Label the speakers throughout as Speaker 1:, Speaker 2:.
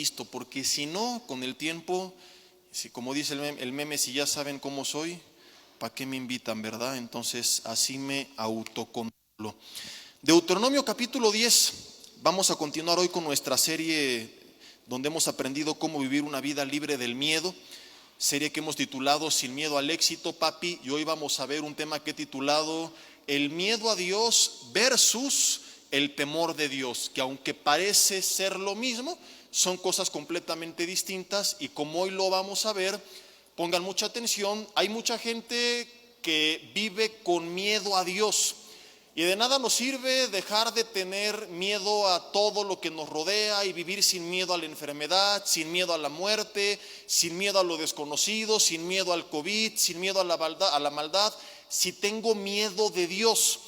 Speaker 1: listo, porque si no, con el tiempo, si, como dice el meme, si ya saben cómo soy, ¿para qué me invitan, verdad? Entonces así me autocontrolo. Deuteronomio capítulo 10, vamos a continuar hoy con nuestra serie donde hemos aprendido cómo vivir una vida libre del miedo, serie que hemos titulado Sin miedo al éxito, papi, y hoy vamos a ver un tema que he titulado El miedo a Dios versus el temor de Dios, que aunque parece ser lo mismo, son cosas completamente distintas, y como hoy lo vamos a ver, pongan mucha atención, hay mucha gente que vive con miedo a Dios. Y de nada nos sirve dejar de tener miedo a todo lo que nos rodea y vivir sin miedo a la enfermedad, sin miedo a la muerte, sin miedo a lo desconocido, sin miedo al COVID, sin miedo a la maldad, si tengo miedo de Dios.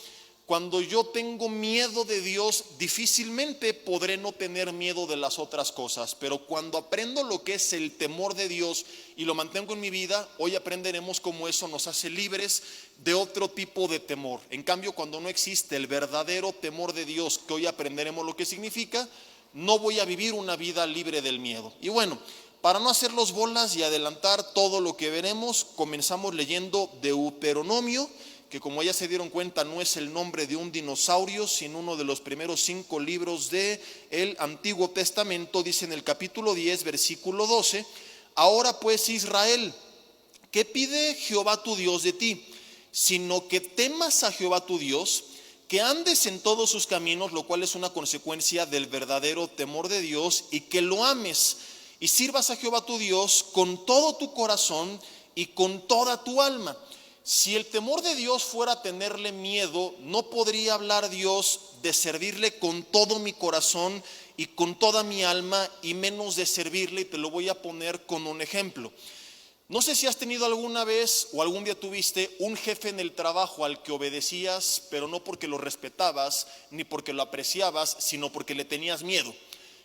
Speaker 1: Cuando yo tengo miedo de Dios, difícilmente podré no tener miedo de las otras cosas. Pero cuando aprendo lo que es el temor de Dios y lo mantengo en mi vida, hoy aprenderemos cómo eso nos hace libres de otro tipo de temor. En cambio, cuando no existe el verdadero temor de Dios, que hoy aprenderemos lo que significa, no voy a vivir una vida libre del miedo. Y bueno, para no hacerlos bolas y adelantar todo lo que veremos, comenzamos leyendo Deuteronomio, que como ya se dieron cuenta no es el nombre de un dinosaurio, sino uno de los primeros 5 libros del Antiguo Testamento. Dice en el capítulo 10, versículo 12, ahora pues Israel, ¿qué pide Jehová tu Dios de ti? Sino que temas a Jehová tu Dios, que andes en todos sus caminos, lo cual es una consecuencia del verdadero temor de Dios, y que lo ames y sirvas a Jehová tu Dios con todo tu corazón y con toda tu alma. Si el temor de Dios fuera tenerle miedo, no podría hablar Dios de servirle con todo mi corazón y con toda mi alma, y menos de servirle, y te lo voy a poner con un ejemplo. No sé si has tenido alguna vez o algún día tuviste un jefe en el trabajo al que obedecías, pero no porque lo respetabas ni porque lo apreciabas, sino porque le tenías miedo.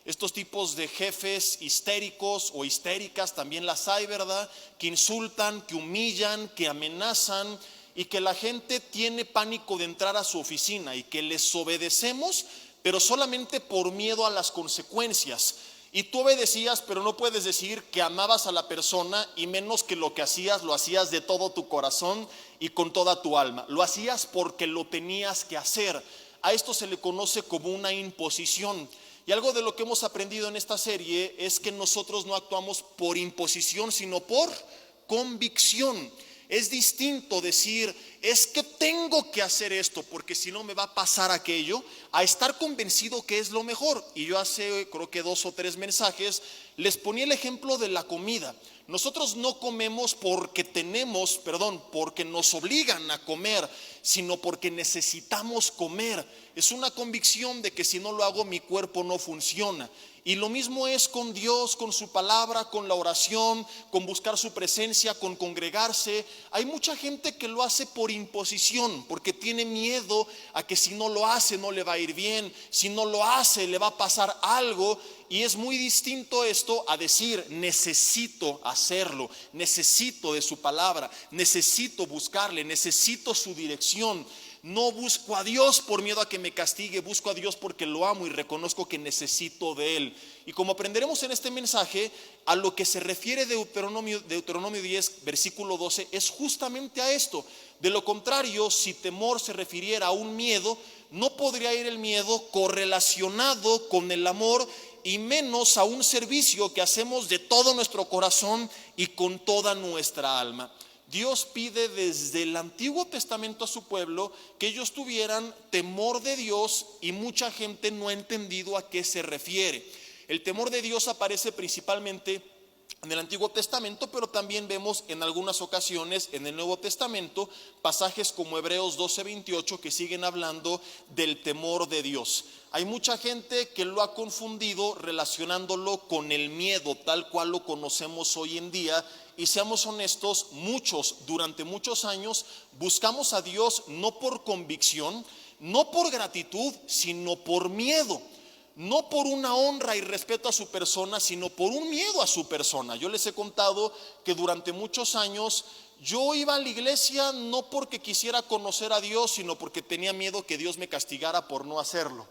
Speaker 1: Estos tipos de jefes histéricos o histéricas también las hay, ¿verdad? Que insultan, que humillan, que amenazan, y que la gente tiene pánico de entrar a su oficina, y que les obedecemos, pero solamente por miedo a las consecuencias. Y tú obedecías, pero no puedes decir que amabas a la persona, y menos que lo que hacías lo hacías de todo tu corazón y con toda tu alma. Lo hacías porque lo tenías que hacer. A esto se le conoce como una imposición. Y algo de lo que hemos aprendido en esta serie es que nosotros no actuamos por imposición, sino por convicción. Es distinto decir, es que tengo que hacer esto porque si no me va a pasar aquello, a estar convencido que es lo mejor. Y yo hace creo que 2 o 3 mensajes les ponía el ejemplo de la comida. Nosotros no comemos porque porque nos obligan a comer, sino porque necesitamos comer. Es una convicción de que si no lo hago mi cuerpo no funciona. Y lo mismo es con Dios, con su palabra, con la oración, con buscar su presencia, con congregarse. Hay mucha gente que lo hace por imposición, porque tiene miedo a que si no lo hace no le va a ir bien, si no lo hace le va a pasar algo. Y es muy distinto esto a decir, necesito hacerlo, necesito de su palabra, necesito buscarle, necesito su dirección. No busco a Dios por miedo a que me castigue, busco a Dios porque lo amo y reconozco que necesito de Él. Y como aprenderemos en este mensaje, a lo que se refiere Deuteronomio 10, versículo 12, es justamente a esto. De lo contrario, si temor se refiriera a un miedo, no podría ir el miedo correlacionado con el amor, y menos a un servicio que hacemos de todo nuestro corazón y con toda nuestra alma. Dios pide desde el Antiguo Testamento a su pueblo que ellos tuvieran temor de Dios, y mucha gente no ha entendido a qué se refiere. El temor de Dios aparece principalmente en el Antiguo Testamento, pero también vemos en algunas ocasiones en el Nuevo Testamento pasajes como Hebreos 12:28 que siguen hablando del temor de Dios. Hay mucha gente que lo ha confundido relacionándolo con el miedo tal cual lo conocemos hoy en día, y seamos honestos, muchos durante muchos años buscamos a Dios no por convicción, no por gratitud, sino por miedo. No por una honra y respeto a su persona, sino por un miedo a su persona. Yo les he contado que durante muchos años yo iba a la iglesia no porque quisiera conocer a Dios, sino porque tenía miedo que Dios me castigara por no hacerlo.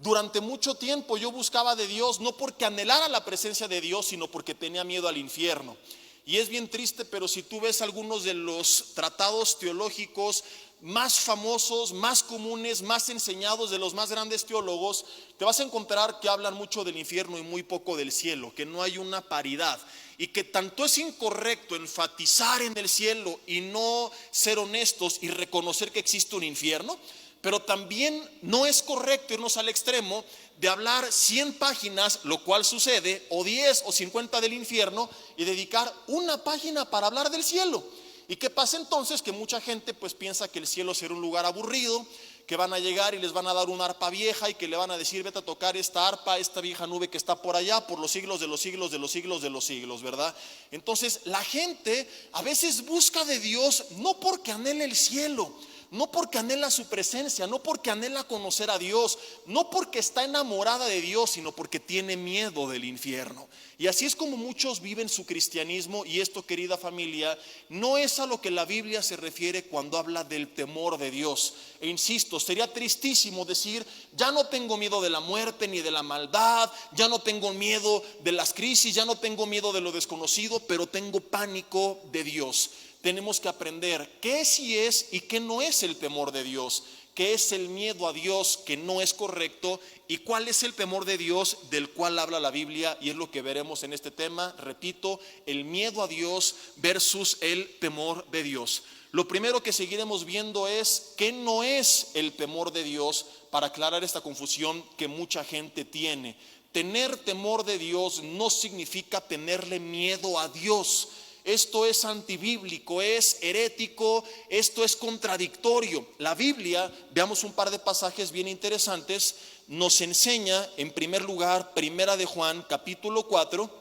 Speaker 1: Durante mucho tiempo yo buscaba de Dios, no porque anhelara la presencia de Dios, sino porque tenía miedo al infierno. Y es bien triste, pero si tú ves algunos de los tratados teológicos más famosos, más comunes, más enseñados de los más grandes teólogos, te vas a encontrar que hablan mucho del infierno y muy poco del cielo, que no hay una paridad, y que tanto es incorrecto enfatizar en el cielo y no ser honestos y reconocer que existe un infierno, pero también no es correcto irnos al extremo de hablar 100 páginas, lo cual sucede, o 10 o 50 del infierno, y dedicar una página para hablar del cielo. ¿Y qué pasa entonces? Que mucha gente pues piensa que el cielo será un lugar aburrido, que van a llegar y les van a dar una arpa vieja y que le van a decir: vete a tocar esta arpa, esta vieja nube que está por allá, por los siglos de los siglos de los siglos de los siglos, ¿verdad? Entonces la gente a veces busca de Dios no porque anhele el cielo, no porque anhela su presencia, no porque anhela conocer a Dios, no porque está enamorada de Dios, sino porque tiene miedo del infierno. Y así es como muchos viven su cristianismo. Y esto, querida familia, no es a lo que la Biblia se refiere cuando habla del temor de Dios. E insisto, sería tristísimo decir: ya no tengo miedo de la muerte ni de la maldad, ya no tengo miedo de las crisis, ya no tengo miedo de lo desconocido, pero tengo pánico de Dios. Tenemos que aprender qué sí es y qué no es el temor de Dios, qué es el miedo a Dios que no es correcto y cuál es el temor de Dios del cual habla la Biblia, y es lo que veremos en este tema. Repito, el miedo a Dios versus el temor de Dios. Lo primero que seguiremos viendo es qué no es el temor de Dios, para aclarar esta confusión que mucha gente tiene. Tener temor de Dios no significa tenerle miedo a Dios. Esto es antibíblico, es herético, esto es contradictorio. La Biblia, veamos un par de pasajes bien interesantes, nos enseña en primer lugar Primera de Juan capítulo 4,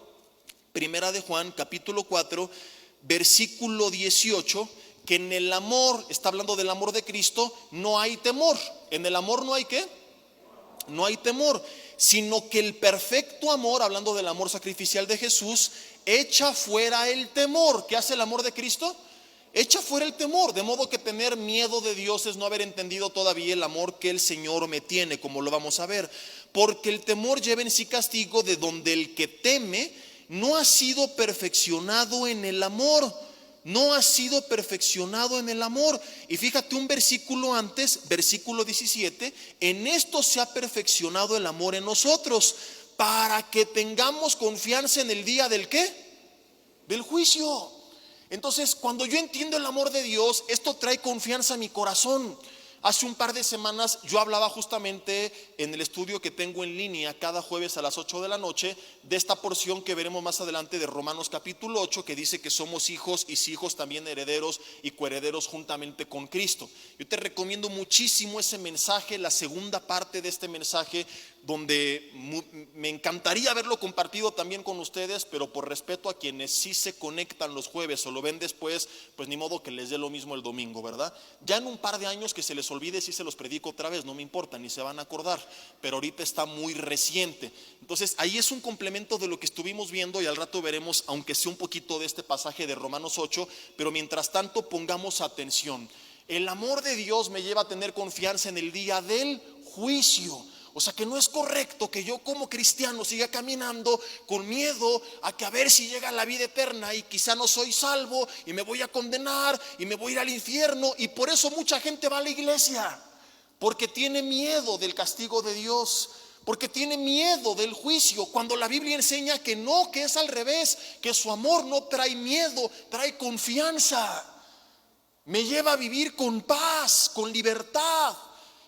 Speaker 1: versículo 18, que en el amor, está hablando del amor de Cristo, no hay temor. En el amor no hay ¿qué? No hay temor, sino que el perfecto amor, hablando del amor sacrificial de Jesús, echa fuera el temor. ¿Qué hace el amor de Cristo? Echa fuera el temor. De modo que tener miedo de Dios es no haber entendido todavía el amor que el Señor me tiene, como lo vamos a ver. Porque el temor lleva en sí castigo, de donde el que teme no ha sido perfeccionado en el amor. No ha sido perfeccionado en el amor. Y fíjate un versículo antes, versículo 17: en esto se ha perfeccionado el amor en nosotros, para que tengamos confianza en el día del ¿qué? Del juicio. Entonces, cuando yo entiendo el amor de Dios, esto trae confianza a mi corazón. Hace un par de semanas yo hablaba justamente en el estudio que tengo en línea cada jueves a las 8 de la noche de esta porción que veremos más adelante de Romanos capítulo 8, que dice que somos hijos y si hijos también herederos y coherederos juntamente con Cristo. Yo te recomiendo muchísimo ese mensaje, la segunda parte de este mensaje, donde me encantaría haberlo compartido también con ustedes, pero por respeto a quienes sí se conectan los jueves o lo ven después, pues ni modo que les dé lo mismo el domingo, ¿verdad? Ya en un par de años que se les olvide si se los predico otra vez, no me importa, ni se van a acordar, pero ahorita está muy reciente. Entonces ahí es un complemento de lo que estuvimos viendo, y al rato veremos, aunque sea un poquito de este pasaje de Romanos 8, pero mientras tanto pongamos atención. El amor de Dios me lleva a tener confianza en el día del juicio. O sea que no es correcto que yo como cristiano siga caminando con miedo a que a ver si llega la vida eterna y quizá no soy salvo y me voy a condenar y me voy a ir al infierno. Y por eso mucha gente va a la iglesia, porque tiene miedo del castigo de Dios, porque tiene miedo del juicio, cuando la Biblia enseña que no, que es al revés, que su amor no trae miedo, trae confianza. Me lleva a vivir con paz, con libertad.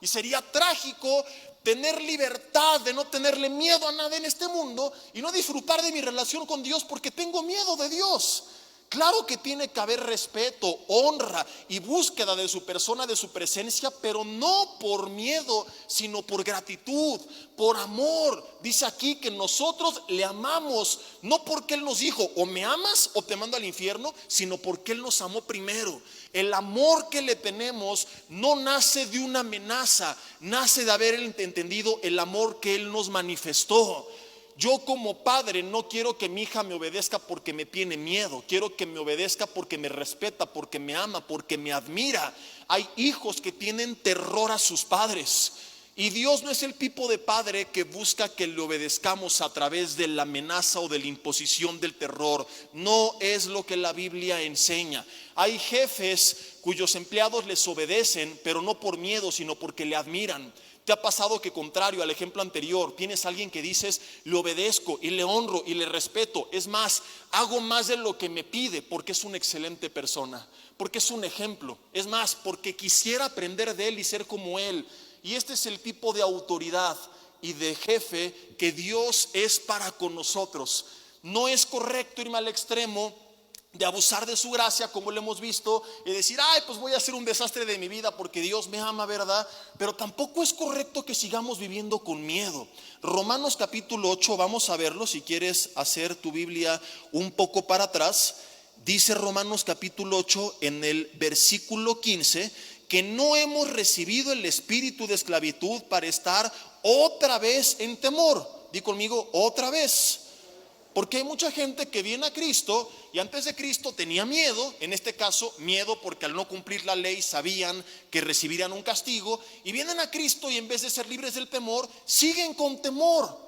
Speaker 1: Y sería trágico tener libertad de no tenerle miedo a nada en este mundo y no disfrutar de mi relación con Dios porque tengo miedo de Dios. Claro que tiene que haber respeto, honra y búsqueda de su persona, de su presencia, pero no por miedo, sino por gratitud, por amor. Dice aquí que nosotros le amamos, no porque Él nos dijo o me amas o te mando al infierno, sino porque Él nos amó primero. El amor que le tenemos no nace de una amenaza, nace de haber entendido el amor que Él nos manifestó. Yo como padre no quiero que mi hija me obedezca porque me tiene miedo. Quiero que me obedezca porque me respeta, porque me ama, porque me admira. Hay hijos que tienen terror a sus padres. Y Dios no es el tipo de padre que busca que le obedezcamos a través de la amenaza o de la imposición del terror. No es lo que la Biblia enseña. Hay jefes cuyos empleados les obedecen, pero no por miedo, sino porque le admiran. ¿Te ha pasado que, contrario al ejemplo anterior, tienes a alguien que dices, le obedezco y le honro y le respeto? Es más, hago más de lo que me pide porque es una excelente persona, porque es un ejemplo. Es más, porque quisiera aprender de él y ser como él. Y este es el tipo de autoridad y de jefe que Dios es para con nosotros. No es correcto irme al extremo de abusar de su gracia, como lo hemos visto, y decir, ay, pues voy a hacer un desastre de mi vida porque Dios me ama, ¿verdad? Pero tampoco es correcto que sigamos viviendo con miedo. Romanos capítulo 8, vamos a verlo, si quieres hacer tu Biblia un poco para atrás. Dice Romanos capítulo 8 en el versículo 15, que no hemos recibido el espíritu de esclavitud para estar otra vez en temor. Di conmigo, otra vez. Porque hay mucha gente que viene a Cristo y antes de Cristo tenía miedo, en este caso miedo porque al no cumplir la ley sabían que recibirían un castigo, y vienen a Cristo y en vez de ser libres del temor, siguen con temor.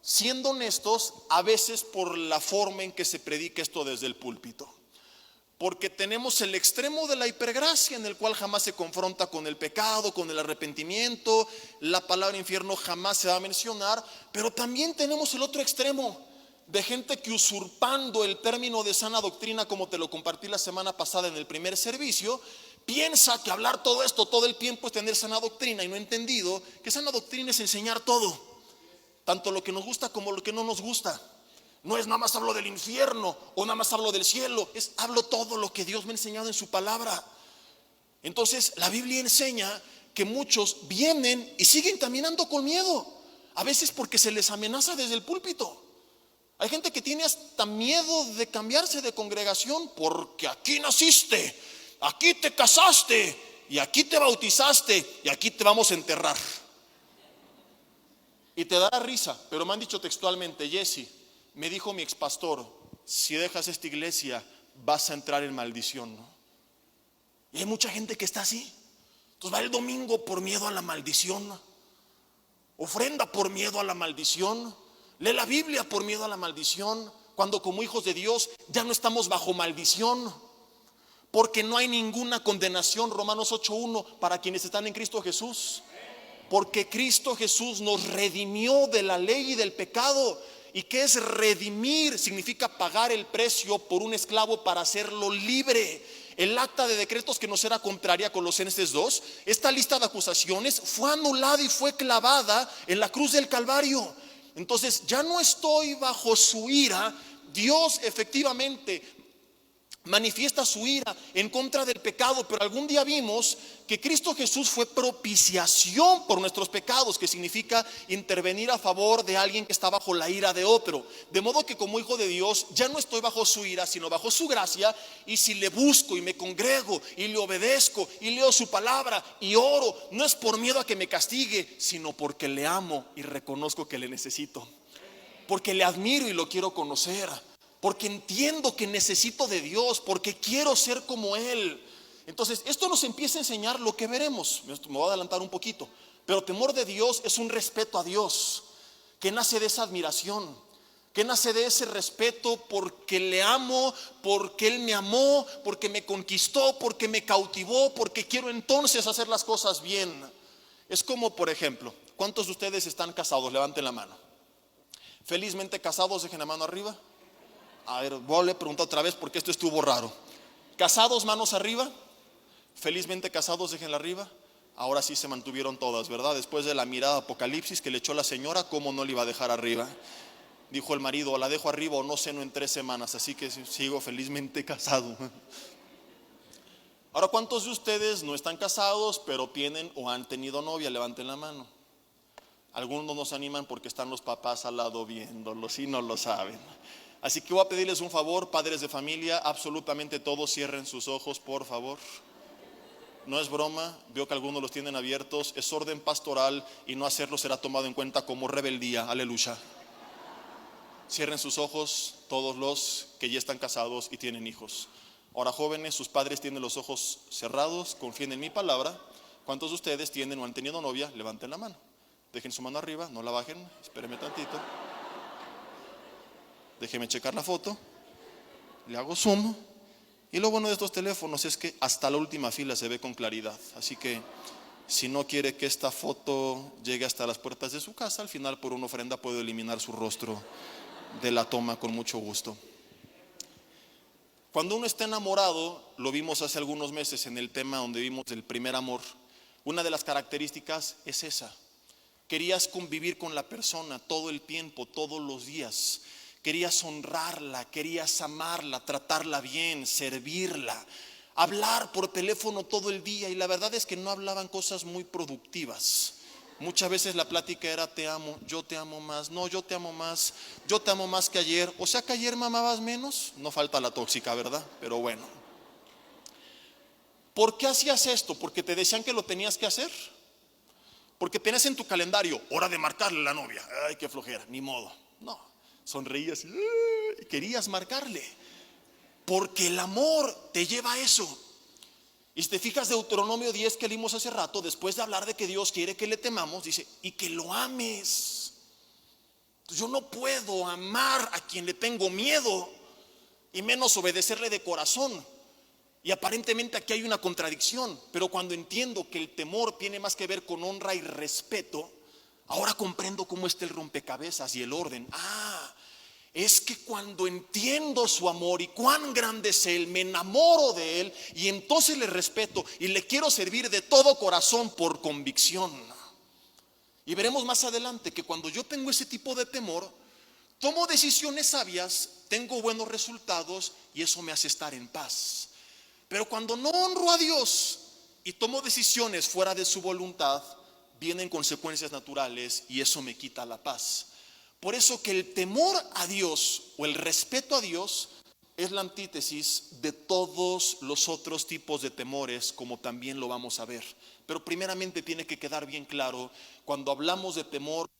Speaker 1: Siendo honestos, a veces por la forma en que se predica esto desde el púlpito. Porque tenemos el extremo de la hipergracia, en el cual jamás se confronta con el pecado, con el arrepentimiento, la palabra infierno jamás se va a mencionar, pero también tenemos el otro extremo de gente que, usurpando el término de sana doctrina, como te lo compartí la semana pasada en el primer servicio, piensa que hablar todo esto todo el tiempo es tener sana doctrina, y no ha entendido que sana doctrina es enseñar todo, tanto lo que nos gusta como lo que no nos gusta. No es nada más hablo del infierno o nada más hablo del cielo, es hablo todo lo que Dios me ha enseñado en su palabra. Entonces la Biblia enseña que muchos vienen y siguen caminando con miedo, a veces porque se les amenaza desde el púlpito. Hay gente que tiene hasta miedo de cambiarse de congregación porque aquí naciste, aquí te casaste y aquí te bautizaste y aquí te vamos a enterrar. Y te dará risa, pero me han dicho textualmente, Jesse, me dijo mi expastor, si dejas esta iglesia vas a entrar en maldición, ¿no? Y hay mucha gente que está así. Entonces va el domingo por miedo a la maldición, ofrenda por miedo a la maldición, lee la Biblia por miedo a la maldición, cuando como hijos de Dios ya no estamos bajo maldición, porque no hay ninguna condenación, Romanos 8:1, para quienes están en Cristo Jesús. Porque Cristo Jesús nos redimió de la ley y del pecado. ¿Y qué es redimir? Significa pagar el precio por un esclavo para hacerlo libre. El acta de decretos que nos era contraria, Colosenses 2, esta lista de acusaciones fue anulada y fue clavada en la cruz del Calvario. Entonces ya no estoy bajo su ira. Dios efectivamente manifiesta su ira en contra del pecado, pero algún día vimos que Cristo Jesús fue propiciación por nuestros pecados, que significa intervenir a favor de alguien que está bajo la ira de otro. De modo que como hijo de Dios ya no estoy bajo su ira, sino bajo su gracia. Y si le busco y me congrego y le obedezco y leo su palabra y oro, no es por miedo a que me castigue, sino porque le amo y reconozco que le necesito, porque le admiro y lo quiero conocer, porque entiendo que necesito de Dios, porque quiero ser como Él. Entonces esto nos empieza a enseñar lo que veremos. Me voy a adelantar un poquito, pero temor de Dios es un respeto a Dios que nace de esa admiración, que nace de ese respeto porque le amo, porque Él me amó, porque me conquistó, porque me cautivó, porque quiero entonces hacer las cosas bien. Es como, por ejemplo, ¿cuántos de ustedes están casados? Levanten la mano. Felizmente casados, dejen la mano arriba. A ver, voy a preguntar otra vez porque esto estuvo raro. Casados, manos arriba. Felizmente casados, déjenla arriba. Ahora sí se mantuvieron todas, ¿verdad? Después de la mirada apocalipsis que le echó la señora, ¿cómo no le iba a dejar arriba? Dijo el marido, o la dejo arriba o no ceno en 3 semanas. Así que sigo felizmente casado. Ahora, ¿cuántos de ustedes no están casados pero tienen o han tenido novia? Levanten la mano. Algunos no se animan porque están los papás al lado viéndolos y no lo saben. Así que voy a pedirles un favor, padres de familia, absolutamente todos cierren sus ojos, por favor. No es broma, veo que algunos los tienen abiertos, es orden pastoral y no hacerlo será tomado en cuenta como rebeldía, aleluya. Cierren sus ojos todos los que ya están casados y tienen hijos. Ahora, jóvenes, sus padres tienen los ojos cerrados, confíen en mi palabra ¿Cuántos de ustedes tienen o han tenido novia? Levanten la mano. Dejen su mano arriba, no la bajen, espérenme tantito. Déjeme checar la foto. Le hago zoom. Y lo bueno de estos teléfonos es que hasta la última fila se ve con claridad. Así que si no quiere que esta foto llegue hasta las puertas de su casa, al final por una ofrenda puedo eliminar su rostro de la toma con mucho gusto. Cuando uno está enamorado, lo vimos hace algunos meses en el tema donde vimos el primer amor, una de las características es esa. Querías convivir con la persona todo el tiempo, todos los días. Querías honrarla, querías amarla, tratarla bien, servirla, hablar por teléfono todo el día. Y la verdad es que no hablaban cosas muy productivas. Muchas veces la plática era te amo, yo te amo más, no, yo te amo más, yo te amo más que ayer. O sea que ayer me amabas menos. No falta la tóxica, ¿verdad? Pero bueno. ¿Por qué hacías esto? ¿Porque te decían que lo tenías que hacer? Porque tenías en tu calendario hora de marcarle a la novia. Ay, qué flojera, ni modo. No, sonreías y querías marcarle. Porque el amor te lleva a eso. Y si te fijas, Deuteronomio 10 que leímos hace rato, después de hablar de que Dios quiere que le temamos, dice, y que lo ames. Yo no puedo amar a quien le tengo miedo y menos obedecerle de corazón. Y aparentemente aquí hay una contradicción, pero cuando entiendo que el temor tiene más que ver con honra y respeto, ahora comprendo cómo está el rompecabezas y el orden. Es que cuando entiendo su amor y cuán grande es Él, me enamoro de Él y entonces le respeto y le quiero servir de todo corazón por convicción. Y veremos más adelante que cuando yo tengo ese tipo de temor, tomo decisiones sabias, tengo buenos resultados y eso me hace estar en paz. Pero cuando no honro a Dios y tomo decisiones fuera de su voluntad, vienen consecuencias naturales y eso me quita la paz. Por eso que el temor a Dios o el respeto a Dios es la antítesis de todos los otros tipos de temores, como también lo vamos a ver. Pero primeramente tiene que quedar bien claro, cuando hablamos de temor,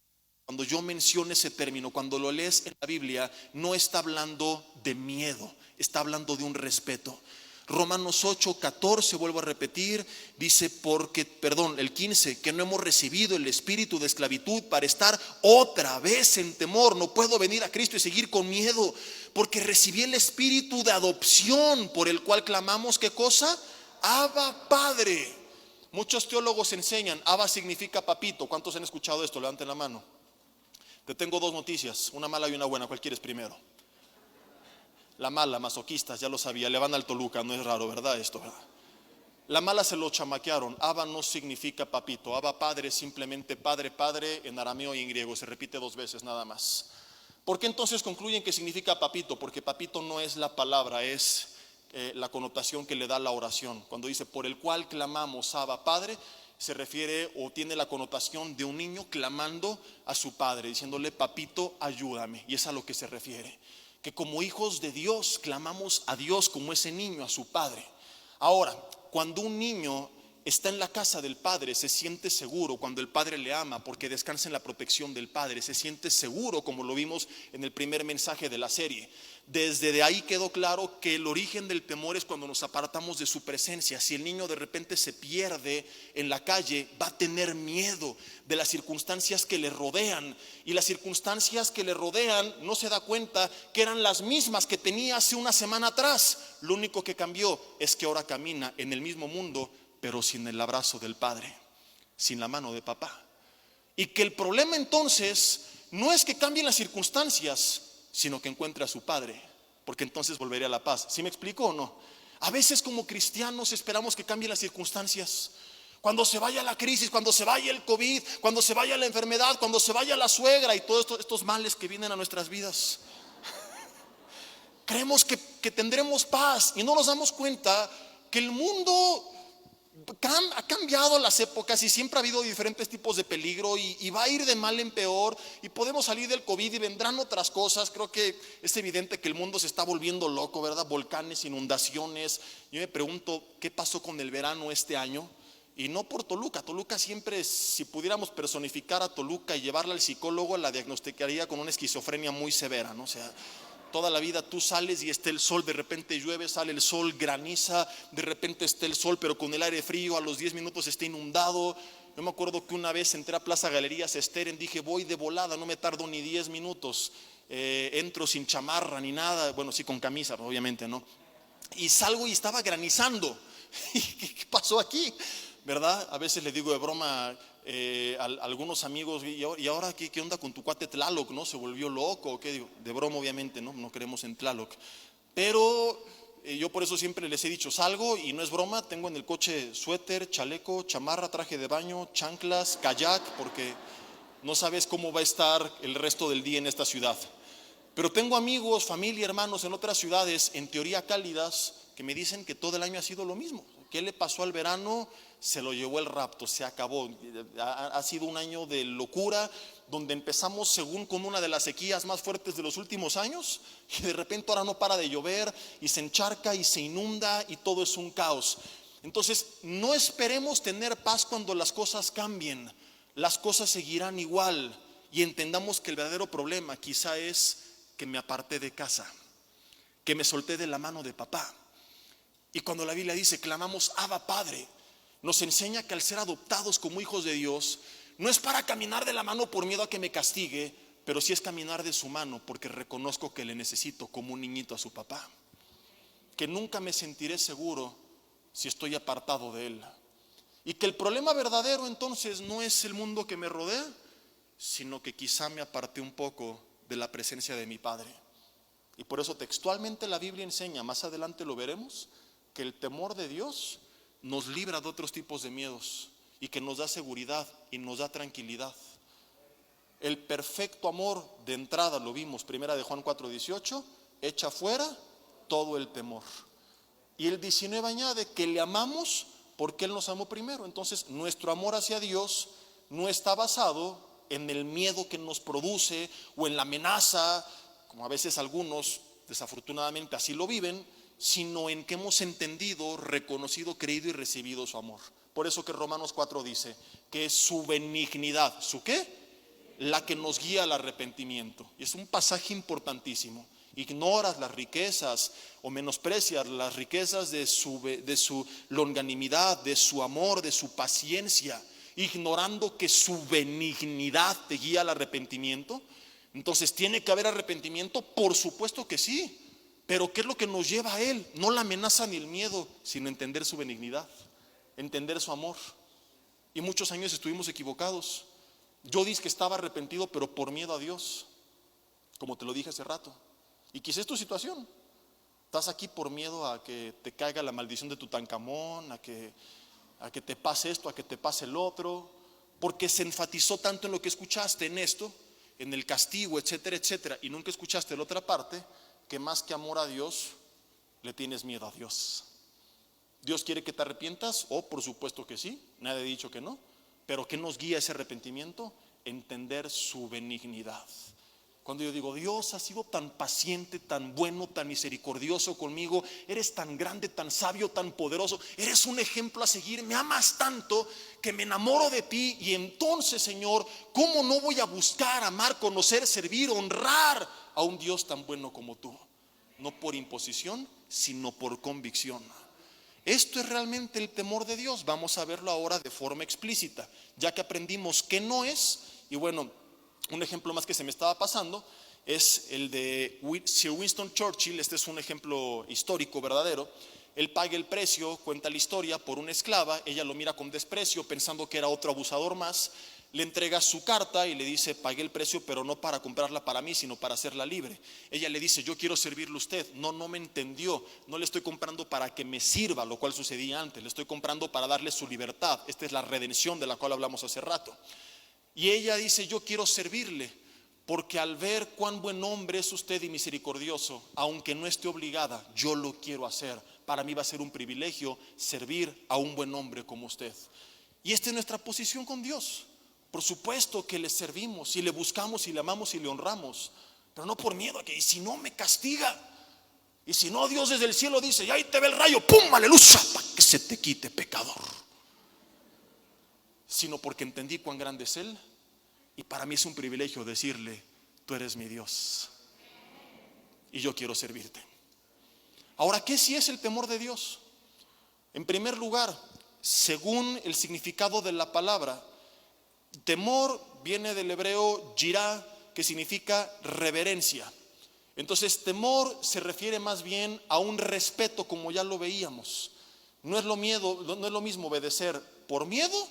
Speaker 1: cuando yo menciono ese término, cuando lo lees en la Biblia, no está hablando de miedo, está hablando de un respeto. Romanos 8:14, vuelvo a repetir, dice el 15, que no hemos recibido el espíritu de esclavitud para estar otra vez en temor. No puedo venir a Cristo y seguir con miedo, porque recibí el espíritu de adopción por el cual clamamos, ¿qué cosa? Abba, Padre. Muchos teólogos enseñan, Abba significa papito. ¿Cuántos han escuchado esto? Levanten la mano. Te tengo dos noticias, una mala y una buena. ¿Cuál quieres primero? La mala, masoquistas, ya lo sabía, le van al Toluca, no es raro, ¿verdad? Esto, ¿verdad? La mala se lo chamaquearon. Abba no significa papito. Abba, Padre, simplemente Padre, Padre en arameo y en griego. Se repite 2 veces nada más. ¿Por qué entonces concluyen que significa papito? Porque papito no es la palabra, es la connotación que le da la oración. Cuando dice por el cual clamamos Abba, Padre, se refiere o tiene la connotación de un niño clamando a su padre, diciéndole papito, ayúdame. Y es a lo que se refiere. Que como hijos de Dios clamamos a Dios como ese niño a su padre. Ahora, cuando un niño está en la casa del padre, se siente seguro cuando el padre le ama, porque descansa en la protección del padre, se siente seguro, como lo vimos en el primer mensaje de la serie. Desde de ahí quedó claro que el origen del temor es cuando nos apartamos de su presencia. Si el niño de repente se pierde en la calle, va a tener miedo de las circunstancias que le rodean, y las circunstancias que le rodean no se da cuenta que eran las mismas que tenía hace una semana atrás. Lo único que cambió es que ahora camina en el mismo mundo, pero sin el abrazo del padre, sin la mano de papá. Y que el problema entonces no es que cambien las circunstancias, sino que encuentre a su padre, porque entonces volvería a la paz. ¿Sí me explico o no? A veces como cristianos esperamos que cambien las circunstancias. Cuando se vaya la crisis, cuando se vaya el COVID, cuando se vaya la enfermedad, cuando se vaya la suegra y todos estos males que vienen a nuestras vidas, creemos que tendremos paz y no nos damos cuenta que el mundo ha cambiado las épocas y siempre ha habido diferentes tipos de peligro y va a ir de mal en peor, y podemos salir del COVID y vendrán otras cosas. Creo que es evidente que el mundo se está volviendo loco, ¿verdad? Volcanes, inundaciones. Yo me pregunto qué pasó con el verano este año, y no por Toluca. Toluca siempre, si pudiéramos personificar a Toluca y llevarla al psicólogo, la diagnosticaría con una esquizofrenia muy severa, ¿no? O sea, toda la vida tú sales y está el sol, de repente llueve, sale el sol, graniza, de repente está el sol, pero con el aire frío, a los 10 minutos está inundado. Yo me acuerdo que una vez entré a Plaza Galerías Steren, dije voy de volada, no me tardo ni 10 minutos, entro sin chamarra ni nada, bueno, sí con camisa, obviamente, ¿no? Y salgo y estaba granizando. ¿Qué pasó aquí? ¿Verdad? A veces le digo de broma a algunos amigos, ¿y ahora qué onda con tu cuate Tlaloc? ¿No? ¿Se volvió loco? ¿Qué digo? De broma, obviamente, no creemos en Tlaloc. Pero yo por eso siempre les he dicho, salgo y no es broma, tengo en el coche suéter, chaleco, chamarra, traje de baño, chanclas, kayak, porque no sabes cómo va a estar el resto del día en esta ciudad. Pero tengo amigos, familia, hermanos en otras ciudades, en teoría cálidas, que me dicen que todo el año ha sido lo mismo. ¿Qué le pasó al verano? Se lo llevó el rapto, se acabó. Ha sido un año de locura, donde empezamos según con una de las sequías más fuertes de los últimos años, y de repente ahora no para de llover, y se encharca, y se inunda, y todo es un caos. Entonces, no esperemos tener paz cuando las cosas cambien. Las cosas seguirán igual, y entendamos que el verdadero problema quizá es que me aparté de casa, que me solté de la mano de papá. Y cuando la Biblia dice clamamos Abba Padre, nos enseña que al ser adoptados como hijos de Dios, no es para caminar de la mano por miedo a que me castigue, pero sí es caminar de su mano porque reconozco que le necesito como un niñito a su papá, que nunca me sentiré seguro si estoy apartado de él, y que el problema verdadero entonces no es el mundo que me rodea, sino que quizá me aparté un poco de la presencia de mi Padre. Y por eso textualmente la Biblia enseña, más adelante lo veremos, que el temor de Dios nos libra de otros tipos de miedos y que nos da seguridad y nos da tranquilidad. El perfecto amor de entrada, lo vimos, primera de Juan 4:18, echa fuera todo el temor. Y el 19 añade que le amamos porque Él nos amó primero. Entonces nuestro amor hacia Dios no está basado en el miedo que nos produce o en la amenaza, como a veces algunos desafortunadamente así lo viven, sino en que hemos entendido, reconocido, creído y recibido su amor. Por eso que Romanos 4 dice que es su benignidad, ¿su qué? La que nos guía al arrepentimiento. Y es un pasaje importantísimo. Ignoras las riquezas o menosprecias las riquezas de su longanimidad, de su amor, de su paciencia, ignorando que su benignidad te guía al arrepentimiento. Entonces, ¿tiene que haber arrepentimiento? Por supuesto que sí. Pero ¿qué es lo que nos lleva a Él? No la amenaza ni el miedo, sino entender su benignidad, entender su amor. Y muchos años estuvimos equivocados. Yo dije que estaba arrepentido, pero por miedo a Dios, como te lo dije hace rato. Y quizás es tu situación. Estás aquí por miedo a que te caiga la maldición de Tutankamón, a que te pase esto, a que te pase el otro, porque se enfatizó tanto en lo que escuchaste, en esto, en el castigo, etcétera, etcétera, y nunca escuchaste la otra parte, que más que amor a Dios, le tienes miedo a Dios. ¿Dios quiere que te arrepientas? Oh, por supuesto que sí, nadie ha dicho que no, pero ¿qué nos guía ese arrepentimiento? Entender su benignidad. Cuando yo digo, Dios ha sido tan paciente, tan bueno, tan misericordioso conmigo, eres tan grande, tan sabio, tan poderoso, eres un ejemplo a seguir, me amas tanto que me enamoro de ti, y entonces, Señor, ¿cómo no voy a buscar, amar, conocer, servir, honrar a un Dios tan bueno como tú? No por imposición, sino por convicción. Esto es realmente el temor de Dios. Vamos a verlo ahora de forma explícita, ya que aprendimos que no es. Y bueno, un ejemplo más que se me estaba pasando es el de Sir Winston Churchill. Este es un ejemplo histórico verdadero. Él paga el precio, cuenta la historia, por una esclava. Ella lo mira con desprecio, pensando que era otro abusador más. Le entrega su carta y le dice, pagué el precio, pero no para comprarla para mí, sino para hacerla libre. Ella le dice, yo quiero servirle a usted. No me entendió. No le estoy comprando para que me sirva, lo cual sucedía antes. Le estoy comprando para darle su libertad. Esta es la redención de la cual hablamos hace rato. Y ella dice, yo quiero servirle, porque al ver cuán buen hombre es usted y misericordioso, aunque no esté obligada, yo lo quiero hacer. Para mí va a ser un privilegio servir a un buen hombre como usted. Y esta es nuestra posición con Dios. Por supuesto que le servimos y le buscamos y le amamos y le honramos, pero no por miedo a que, y si no me castiga, y si no, Dios desde el cielo dice, y ahí te ve el rayo, pum, aleluya, para que se te quite, pecador. Sino porque entendí cuán grande es Él, y para mí es un privilegio decirle, tú eres mi Dios. y yo quiero servirte. Ahora, ¿qué sí es el temor de Dios? En primer lugar, según el significado de la palabra, temor viene del hebreo yirá, que significa reverencia. Entonces, temor se refiere más bien a un respeto, como ya lo veíamos. No es lo mismo obedecer por miedo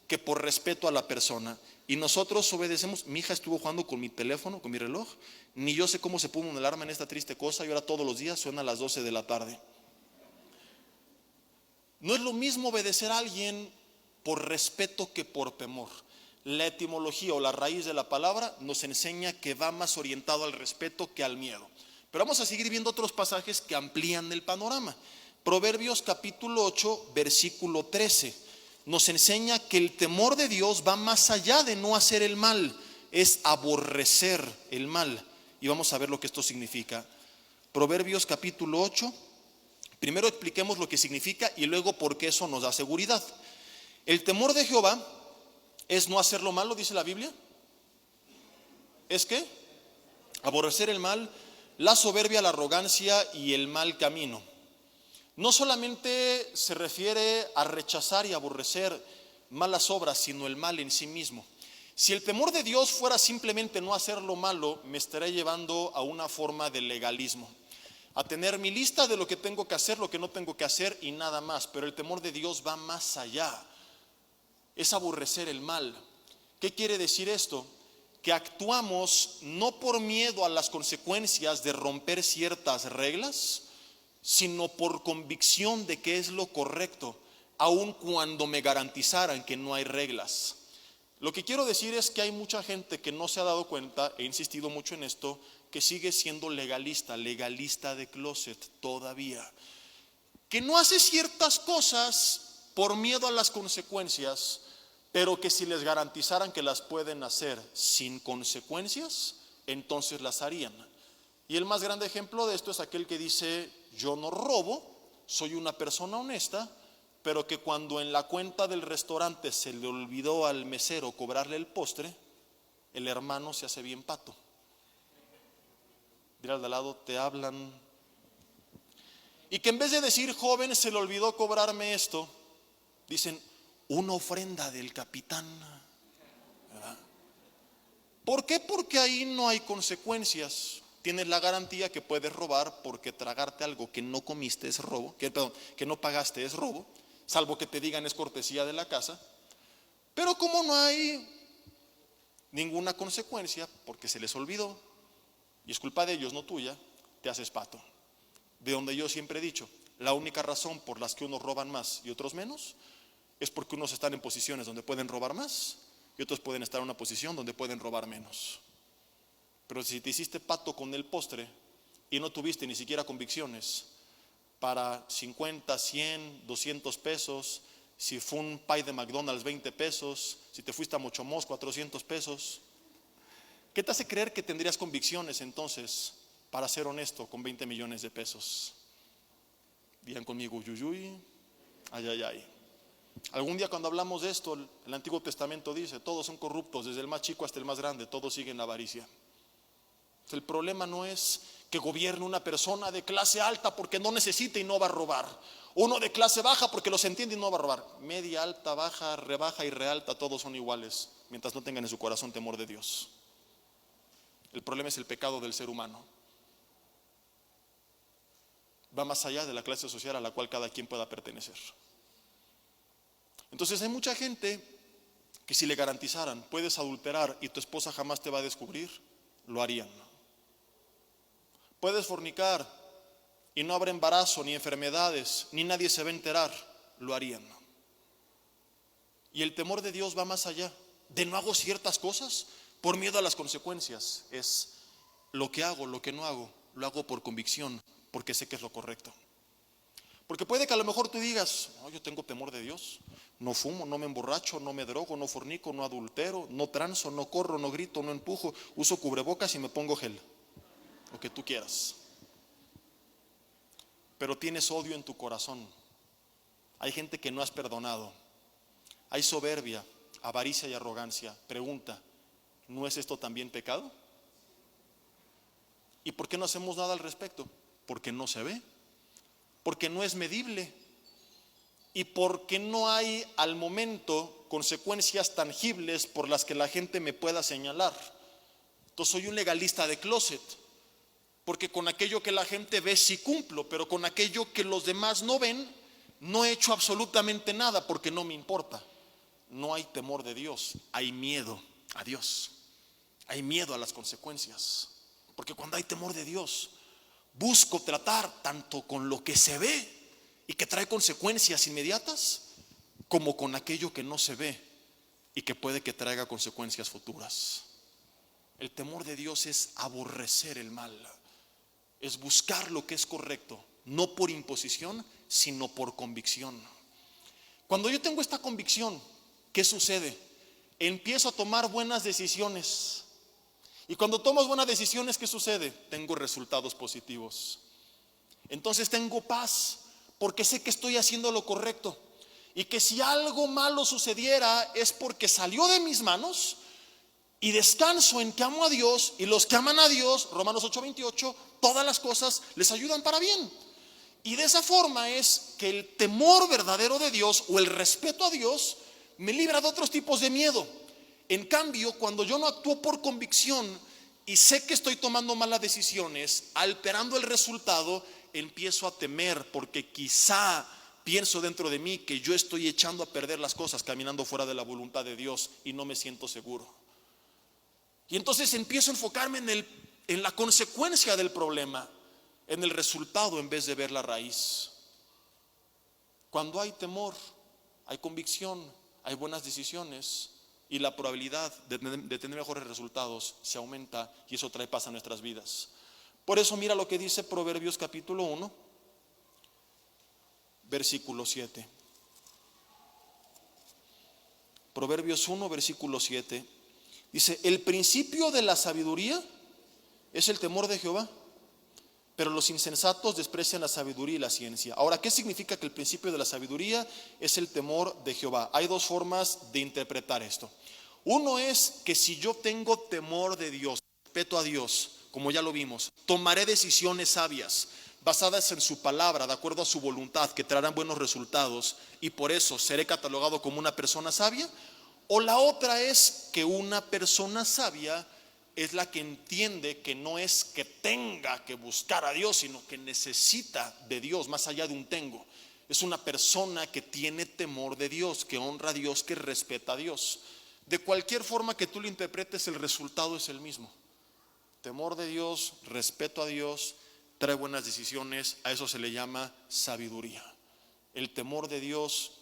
Speaker 1: que por respeto a la persona. Y nosotros obedecemos. Mi hija estuvo jugando con mi teléfono, con mi reloj. Ni yo sé cómo se puso una alarma en esta triste cosa, y ahora todos los días suena a las 12 de la tarde. No es lo mismo obedecer a alguien por respeto que por temor. La etimología o la raíz de la palabra nos enseña que va más orientado al respeto que al miedo. Pero vamos a seguir viendo otros pasajes que amplían el panorama. Proverbios capítulo 8, versículo 13, nos enseña que el temor de Dios va más allá de no hacer el mal, es aborrecer el mal. Y vamos a ver lo que esto significa. Proverbios capítulo 8, primero expliquemos lo que significa y luego por qué eso nos da seguridad. El temor de Jehová es no hacer lo malo, dice la Biblia. ¿Es qué? Aborrecer el mal, la soberbia, la arrogancia y el mal camino. No solamente se refiere a rechazar y aborrecer malas obras, sino el mal en sí mismo. Si el temor de Dios fuera simplemente no hacer lo malo, me estaría llevando a una forma de legalismo, a tener mi lista de lo que tengo que hacer, lo que no tengo que hacer y nada más. Pero el temor de Dios va más allá, es aborrecer el mal. ¿Qué quiere decir esto? Que actuamos no por miedo a las consecuencias de romper ciertas reglas, sino por convicción de que es lo correcto, aun cuando me garantizaran que no hay reglas. Lo que quiero decir es que hay mucha gente que no se ha dado cuenta, he insistido mucho en esto, que sigue siendo legalista de closet todavía, que no hace ciertas cosas por miedo a las consecuencias, pero que si les garantizaran que las pueden hacer sin consecuencias, entonces las harían. Y el más grande ejemplo de esto es aquel que dice: yo no robo, soy una persona honesta, pero que cuando en la cuenta del restaurante se le olvidó al mesero cobrarle el postre, el hermano se hace bien pato. Dile al de al lado: te hablan. Y que en vez de decir: joven, se le olvidó cobrarme esto, dicen: una ofrenda del capitán. ¿Verdad? ¿Por qué? Porque ahí no hay consecuencias. Tienes la garantía que puedes robar, porque tragarte algo que no comiste es robo, que no pagaste es robo, salvo que te digan es cortesía de la casa. Pero como no hay ninguna consecuencia, porque se les olvidó, y es culpa de ellos, no tuya, te haces pato. De donde yo siempre he dicho, la única razón por las que unos roban más y otros menos, es porque unos están en posiciones donde pueden robar más y otros pueden estar en una posición donde pueden robar menos. Pero si te hiciste pato con el postre y no tuviste ni siquiera convicciones para 50, 100, 200 pesos, si fue un pie de McDonald's 20 pesos, si te fuiste a Mochomos 400 pesos, ¿qué te hace creer que tendrías convicciones entonces para ser honesto con 20 millones de pesos? Digan conmigo: yuyuy, ay, ay, ay. Algún día cuando hablamos de esto, el Antiguo Testamento dice: todos son corruptos, desde el más chico hasta el más grande, todos siguen la avaricia. El problema no es que gobierne una persona de clase alta porque no necesita y no va a robar, uno de clase baja porque los entiende y no va a robar. Media, alta, baja, rebaja y realta, todos son iguales mientras no tengan en su corazón temor de Dios. El problema es el pecado del ser humano. Va más allá de la clase social a la cual cada quien pueda pertenecer. Entonces hay mucha gente que si le garantizaran: puedes adulterar y tu esposa jamás te va a descubrir, lo harían. Puedes fornicar y no habrá embarazo ni enfermedades, ni nadie se va a enterar, lo harían. Y el temor de Dios va más allá de no hago ciertas cosas por miedo a las consecuencias. Es lo que hago, lo que no hago, lo hago por convicción, porque sé que es lo correcto. Porque puede que a lo mejor tú digas: no, yo tengo temor de Dios, no fumo, no me emborracho, no me drogo, no fornico, no adultero, no transo, no corro, no grito, no empujo, uso cubrebocas y me pongo gel, lo que tú quieras. Pero tienes odio en tu corazón. Hay gente que no has perdonado. Hay soberbia, avaricia y arrogancia. Pregunta: ¿no es esto también pecado? ¿Y por qué no hacemos nada al respecto? Porque no se ve, porque no es medible y porque no hay al momento consecuencias tangibles por las que la gente me pueda señalar. Entonces soy un legalista de closet, porque con aquello que la gente ve sí cumplo, pero con aquello que los demás no ven, no he hecho absolutamente nada porque no me importa. No hay temor de Dios, hay miedo a Dios, hay miedo a las consecuencias. Porque cuando hay temor de Dios, busco tratar tanto con lo que se ve y que trae consecuencias inmediatas, como con aquello que no se ve y que puede que traiga consecuencias futuras. El temor de Dios es aborrecer el mal, es buscar lo que es correcto, no por imposición, sino por convicción. Cuando yo tengo esta convicción, ¿qué sucede? Empiezo a tomar buenas decisiones. Y cuando tomo buenas decisiones, ¿qué sucede? Tengo resultados positivos. Entonces tengo paz, porque sé que estoy haciendo lo correcto. Y que si algo malo sucediera es porque salió de mis manos. Y descanso en que amo a Dios, y los que aman a Dios, Romanos 8:28, todas las cosas les ayudan para bien. Y de esa forma es que el temor verdadero de Dios o el respeto a Dios me libra de otros tipos de miedo. En cambio, cuando yo no actúo por convicción y sé que estoy tomando malas decisiones, alterando el resultado, empiezo a temer porque quizá pienso dentro de mí que yo estoy echando a perder las cosas, caminando fuera de la voluntad de Dios y no me siento seguro. Y entonces empiezo a enfocarme en la consecuencia del problema, en el resultado en vez de ver la raíz. Cuando hay temor, hay convicción, hay buenas decisiones y la probabilidad de tener mejores resultados se aumenta y eso trae paz a nuestras vidas. Por eso mira lo que dice Proverbios capítulo 1, versículo 7. Proverbios 1, versículo 7. Dice, el principio de la sabiduría es el temor de Jehová, pero los insensatos desprecian la sabiduría y la ciencia. Ahora, ¿qué significa que el principio de la sabiduría es el temor de Jehová? Hay dos formas de interpretar esto. Uno es que si yo tengo temor de Dios, respeto a Dios, como ya lo vimos, tomaré decisiones sabias, basadas en su palabra, de acuerdo a su voluntad, que traerán buenos resultados, y por eso seré catalogado como una persona sabia. O la otra es que una persona sabia es la que entiende que no es que tenga que buscar a Dios, sino que necesita de Dios más allá de un tengo. Es una persona que tiene temor de Dios, que honra a Dios, que respeta a Dios. De cualquier forma que tú lo interpretes, el resultado es el mismo. Temor de Dios, respeto a Dios, trae buenas decisiones, a eso se le llama sabiduría. El temor de Dios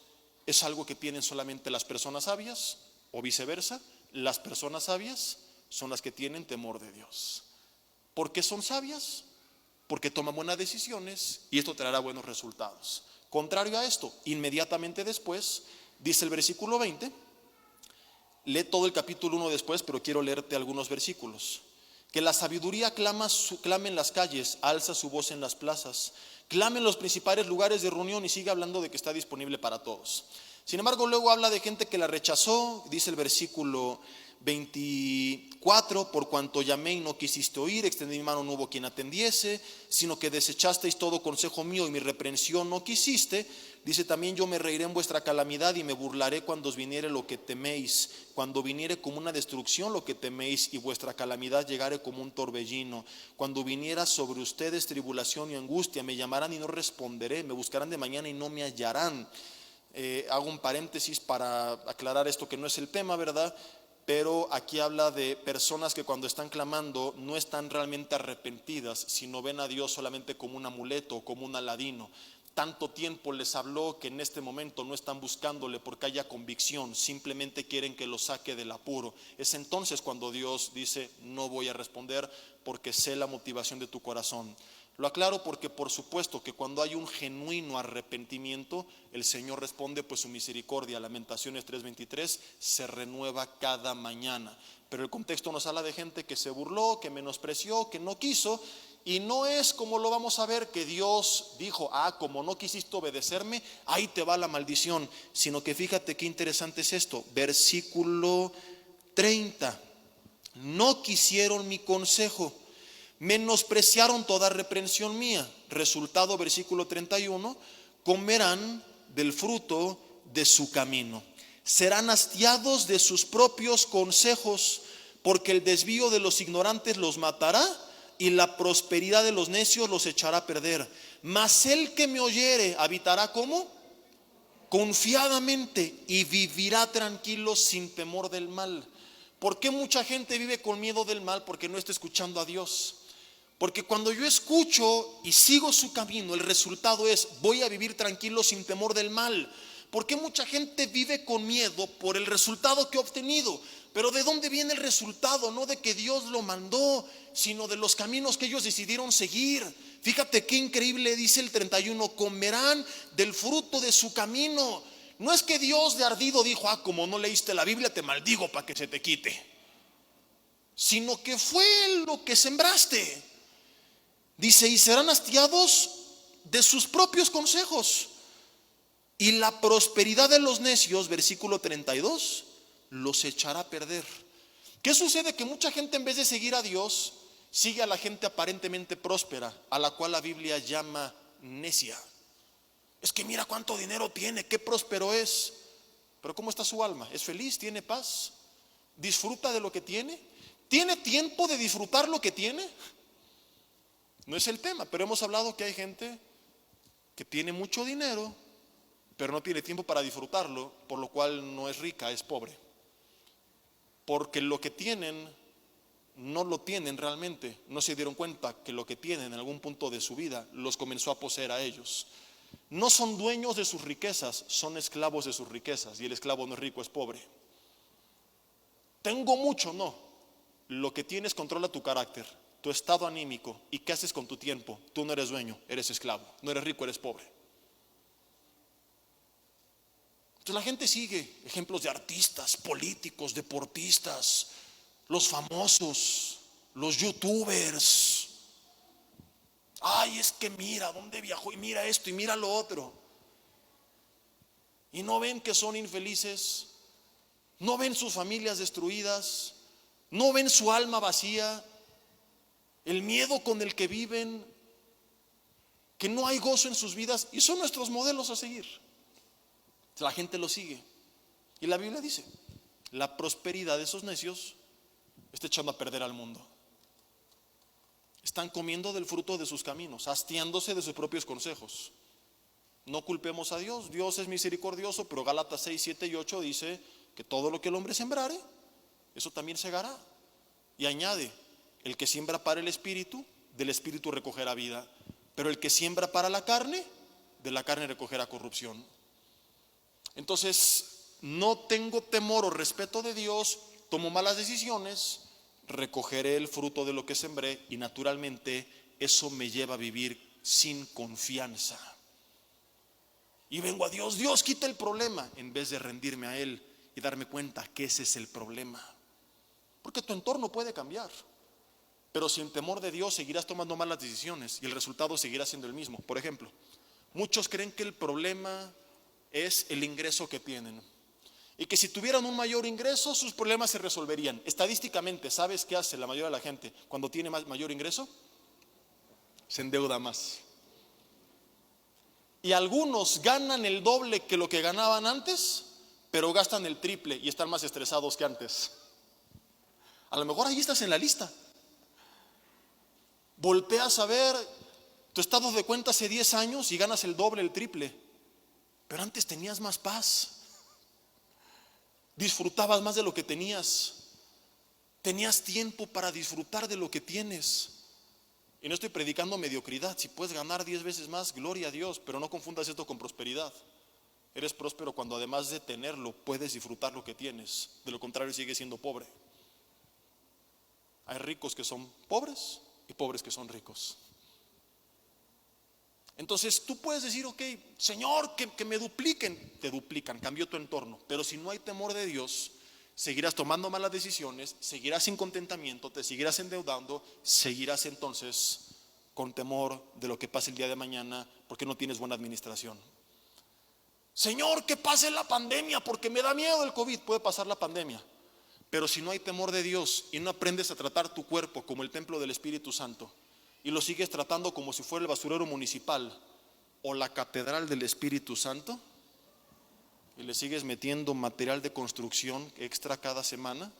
Speaker 1: es algo que tienen solamente las personas sabias, o viceversa, las personas sabias son las que tienen temor de Dios. ¿Por qué son sabias? Porque toman buenas decisiones y esto traerá buenos resultados. Contrario a esto, inmediatamente después, dice el versículo 20, lee todo el capítulo 1 después, pero quiero leerte algunos versículos. Que la sabiduría clame en las calles, alza su voz en las plazas, clame en los principales lugares de reunión y sigue hablando de que está disponible para todos. Sin embargo, luego habla de gente que la rechazó, dice el versículo 24, por cuanto llamé y no quisiste oír, extendí mi mano, no hubo quien atendiese, sino que desechasteis todo consejo mío y mi reprensión no quisiste. Dice también, yo me reiré en vuestra calamidad y me burlaré cuando os viniere lo que teméis, cuando viniere como una destrucción lo que teméis y vuestra calamidad llegare como un torbellino, cuando viniera sobre ustedes tribulación y angustia, me llamarán y no responderé, me buscarán de mañana y no me hallarán. Hago un paréntesis para aclarar esto que no es el tema, ¿verdad? Pero aquí habla de personas que cuando están clamando no están realmente arrepentidas, sino ven a Dios solamente como un amuleto o como un aladino. Tanto tiempo les habló que en este momento no están buscándole porque haya convicción, simplemente quieren que lo saque del apuro. Es entonces cuando Dios dice, no voy a responder porque sé la motivación de tu corazón. Lo aclaro porque por supuesto que cuando hay un genuino arrepentimiento, el Señor responde, pues su misericordia, Lamentaciones 3:23, se renueva cada mañana. Pero el contexto nos habla de gente que se burló, que menospreció, que no quiso. Y no es como lo vamos a ver que Dios dijo, como no quisiste obedecerme, ahí te va la maldición. Sino que fíjate qué interesante es esto, versículo 30. No quisieron mi consejo, menospreciaron toda reprensión mía. Resultado, versículo 31, comerán del fruto de su camino. Serán hastiados de sus propios consejos, porque el desvío de los ignorantes los matará y la prosperidad de los necios los echará a perder. Mas el que me oyere habitará ¿cómo? Confiadamente, y vivirá tranquilo sin temor del mal. ¿Por qué mucha gente vive con miedo del mal? Porque no está escuchando a Dios. Porque cuando yo escucho y sigo su camino, el resultado es: voy a vivir tranquilo sin temor del mal. ¿Por qué mucha gente vive con miedo? Por el resultado que ha obtenido. Pero ¿de dónde viene el resultado? No de que Dios lo mandó, sino de los caminos que ellos decidieron seguir. Fíjate qué increíble, dice el 31, comerán del fruto de su camino. No es que Dios de ardido dijo: como no leíste la Biblia, te maldigo para que se te quite. Sino que fue lo que sembraste. Dice: y serán hastiados de sus propios consejos, y la prosperidad de los necios, versículo 32, los echará a perder. ¿Qué sucede? Que mucha gente, en vez de seguir a Dios, sigue a la gente aparentemente próspera, a la cual la Biblia llama necia. Es que mira cuánto dinero tiene, qué próspero es. Pero ¿cómo está su alma? ¿Es feliz? ¿Tiene paz? ¿Disfruta de lo que tiene? ¿Tiene tiempo de disfrutar lo que tiene? No es el tema, pero hemos hablado que hay gente que tiene mucho dinero, pero no tiene tiempo para disfrutarlo, por lo cual no es rica, es pobre. Porque lo que tienen, no lo tienen realmente. No se dieron cuenta que lo que tienen en algún punto de su vida los comenzó a poseer a ellos. No son dueños de sus riquezas, son esclavos de sus riquezas. Y el esclavo no es rico, es pobre. Tengo mucho, no. Lo que tienes controla tu carácter, tu estado anímico y qué haces con tu tiempo. Tú no eres dueño, eres esclavo. No eres rico, eres pobre. Entonces la gente sigue ejemplos de artistas, políticos, deportistas, los famosos, los youtubers. Ay, es que mira dónde viajó, y mira esto y mira lo otro. Y no ven que son infelices, no ven sus familias destruidas, no ven su alma vacía, el miedo con el que viven, que no hay gozo en sus vidas, y son nuestros modelos a seguir. La gente lo sigue. Y la Biblia dice: la prosperidad de esos necios está echando a perder al mundo. Están comiendo del fruto de sus caminos, hastiándose de sus propios consejos. No culpemos a Dios, Dios es misericordioso, pero Gálatas 6, 7 y 8 dice que todo lo que el hombre sembrare, eso también segará. Y añade: el que siembra para el espíritu, del espíritu recogerá vida, pero el que siembra para la carne, de la carne recogerá corrupción. Entonces, no tengo temor o respeto de Dios, tomo malas decisiones, recogeré el fruto de lo que sembré, y naturalmente eso me lleva a vivir sin confianza. Y vengo a Dios: Dios, quita el problema, en vez de rendirme a Él y darme cuenta que ese es el problema. Porque tu entorno puede cambiar, pero sin temor de Dios seguirás tomando malas decisiones y el resultado seguirá siendo el mismo. Por ejemplo, muchos creen que el problema es el ingreso que tienen, y que si tuvieran un mayor ingreso sus problemas se resolverían. Estadísticamente, ¿sabes qué hace la mayoría de la gente cuando tiene mayor ingreso? Se endeuda más. Y algunos ganan el doble que lo que ganaban antes, pero gastan el triple y están más estresados que antes. A lo mejor ahí estás en la lista. Volteas a ver tu estado de cuenta hace 10 años y ganas el doble, el triple. Pero antes tenías más paz, disfrutabas más de lo que tenías, tenías tiempo para disfrutar de lo que tienes. Y no estoy predicando mediocridad. Si puedes ganar 10 veces más, gloria a Dios, pero no confundas esto con prosperidad. Eres próspero cuando además de tenerlo puedes disfrutar lo que tienes. De lo contrario sigues siendo pobre. Hay ricos que son pobres y pobres que son ricos. Entonces tú puedes decir: ok, Señor, que me dupliquen. Te duplican, cambió tu entorno. Pero si no hay temor de Dios, seguirás tomando malas decisiones, seguirás sin contentamiento, te seguirás endeudando, seguirás entonces con temor de lo que pase el día de mañana, porque no tienes buena administración. Señor, que pase la pandemia, porque me da miedo el COVID. Puede pasar la pandemia, Pero si no hay temor de Dios y no aprendes a tratar tu cuerpo como el templo del Espíritu Santo y lo sigues tratando como si fuera el basurero municipal o la catedral del Espíritu Santo, y le sigues metiendo material de construcción extra cada semana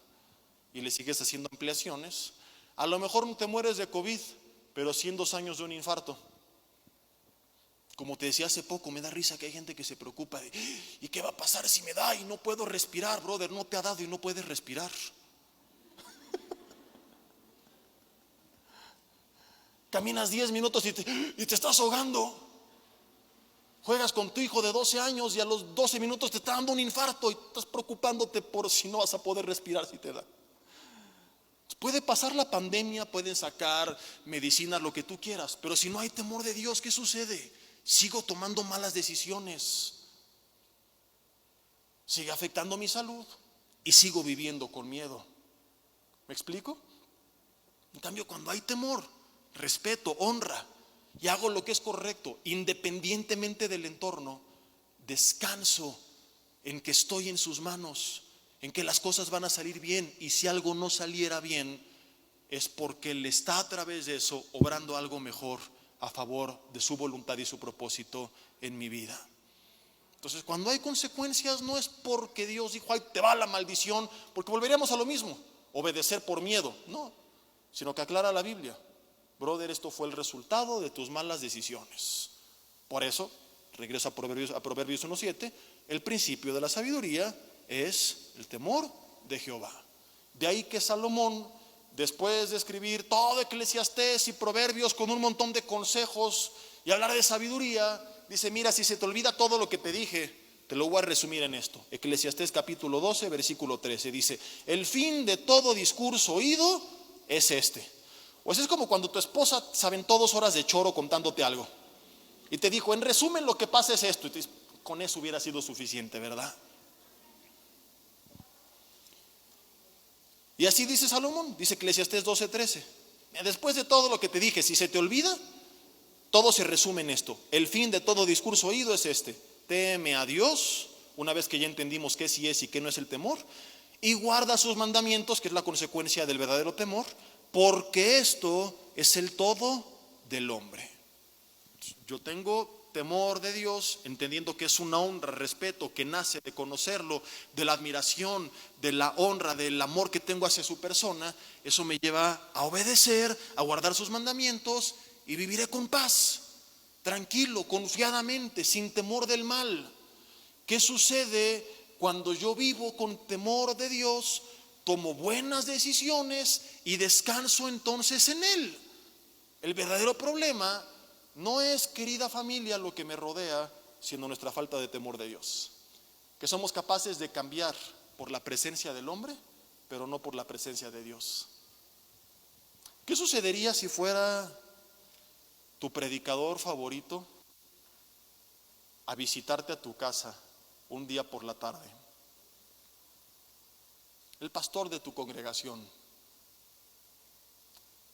Speaker 1: y le sigues haciendo ampliaciones, a lo mejor no te mueres de COVID, pero sí en 2 años de un infarto. Como te decía hace poco, me da risa que hay gente que se preocupa de ¿y qué va a pasar si me da y no puedo respirar? Brother, no te ha dado y no puedes respirar. Caminas 10 minutos y te estás ahogando. Juegas con tu hijo de 12 años y a los 12 minutos te está dando un infarto y estás preocupándote por si no vas a poder respirar si te da. Puede pasar la pandemia, pueden sacar medicinas, lo que tú quieras, pero si no hay temor de Dios, ¿qué sucede? Sigo tomando malas decisiones, sigue afectando mi salud y sigo viviendo con miedo. ¿Me explico? En cambio, cuando hay temor, respeto, honra y hago lo que es correcto, independientemente del entorno, descanso en que estoy en sus manos, en que las cosas van a salir bien, y si algo no saliera bien es porque Él está a través de eso obrando algo mejor a favor de su voluntad y su propósito en mi vida. Entonces, cuando hay consecuencias, no es porque Dios dijo ay, te va la maldición, porque volveríamos a lo mismo, obedecer por miedo, no, sino que aclara la Biblia, brother, esto fue el resultado de tus malas decisiones. Por eso, regreso a Proverbios 1:7, el principio de la sabiduría es el temor de Jehová. De ahí que Salomón, después de escribir todo Eclesiastés y Proverbios con un montón de consejos y hablar de sabiduría, dice, mira, si se te olvida todo lo que te dije, te lo voy a resumir en esto. Eclesiastés capítulo 12, versículo 13, dice, el fin de todo discurso oído es este. Pues es como cuando tu esposa se aventó 2 horas de choro contándote algo y te dijo, en resumen lo que pasa es esto, y te dices, con eso hubiera sido suficiente, ¿verdad? Y así dice Salomón, dice Eclesiastés 12:13. Después de todo lo que te dije, si se te olvida, todo se resume en esto. El fin de todo discurso oído es este: teme a Dios, una vez que ya entendimos qué sí es y qué no es el temor, y guarda sus mandamientos, que es la consecuencia del verdadero temor, porque esto es el todo del hombre. Yo tengo temor de Dios, entendiendo que es una honra, respeto que nace de conocerlo, de la admiración, de la honra, del amor que tengo hacia su persona. Eso me lleva a obedecer, a guardar sus mandamientos, y viviré con paz, tranquilo, confiadamente, sin temor del mal. ¿Qué sucede cuando yo vivo con temor de Dios? Tomo buenas decisiones y descanso entonces en Él. El verdadero problema no es, querida familia, lo que me rodea, sino nuestra falta de temor de Dios. Que somos capaces de cambiar por la presencia del hombre, pero no por la presencia de Dios. ¿Qué sucedería si fuera tu predicador favorito a visitarte a tu casa un día por la tarde? El pastor de tu congregación.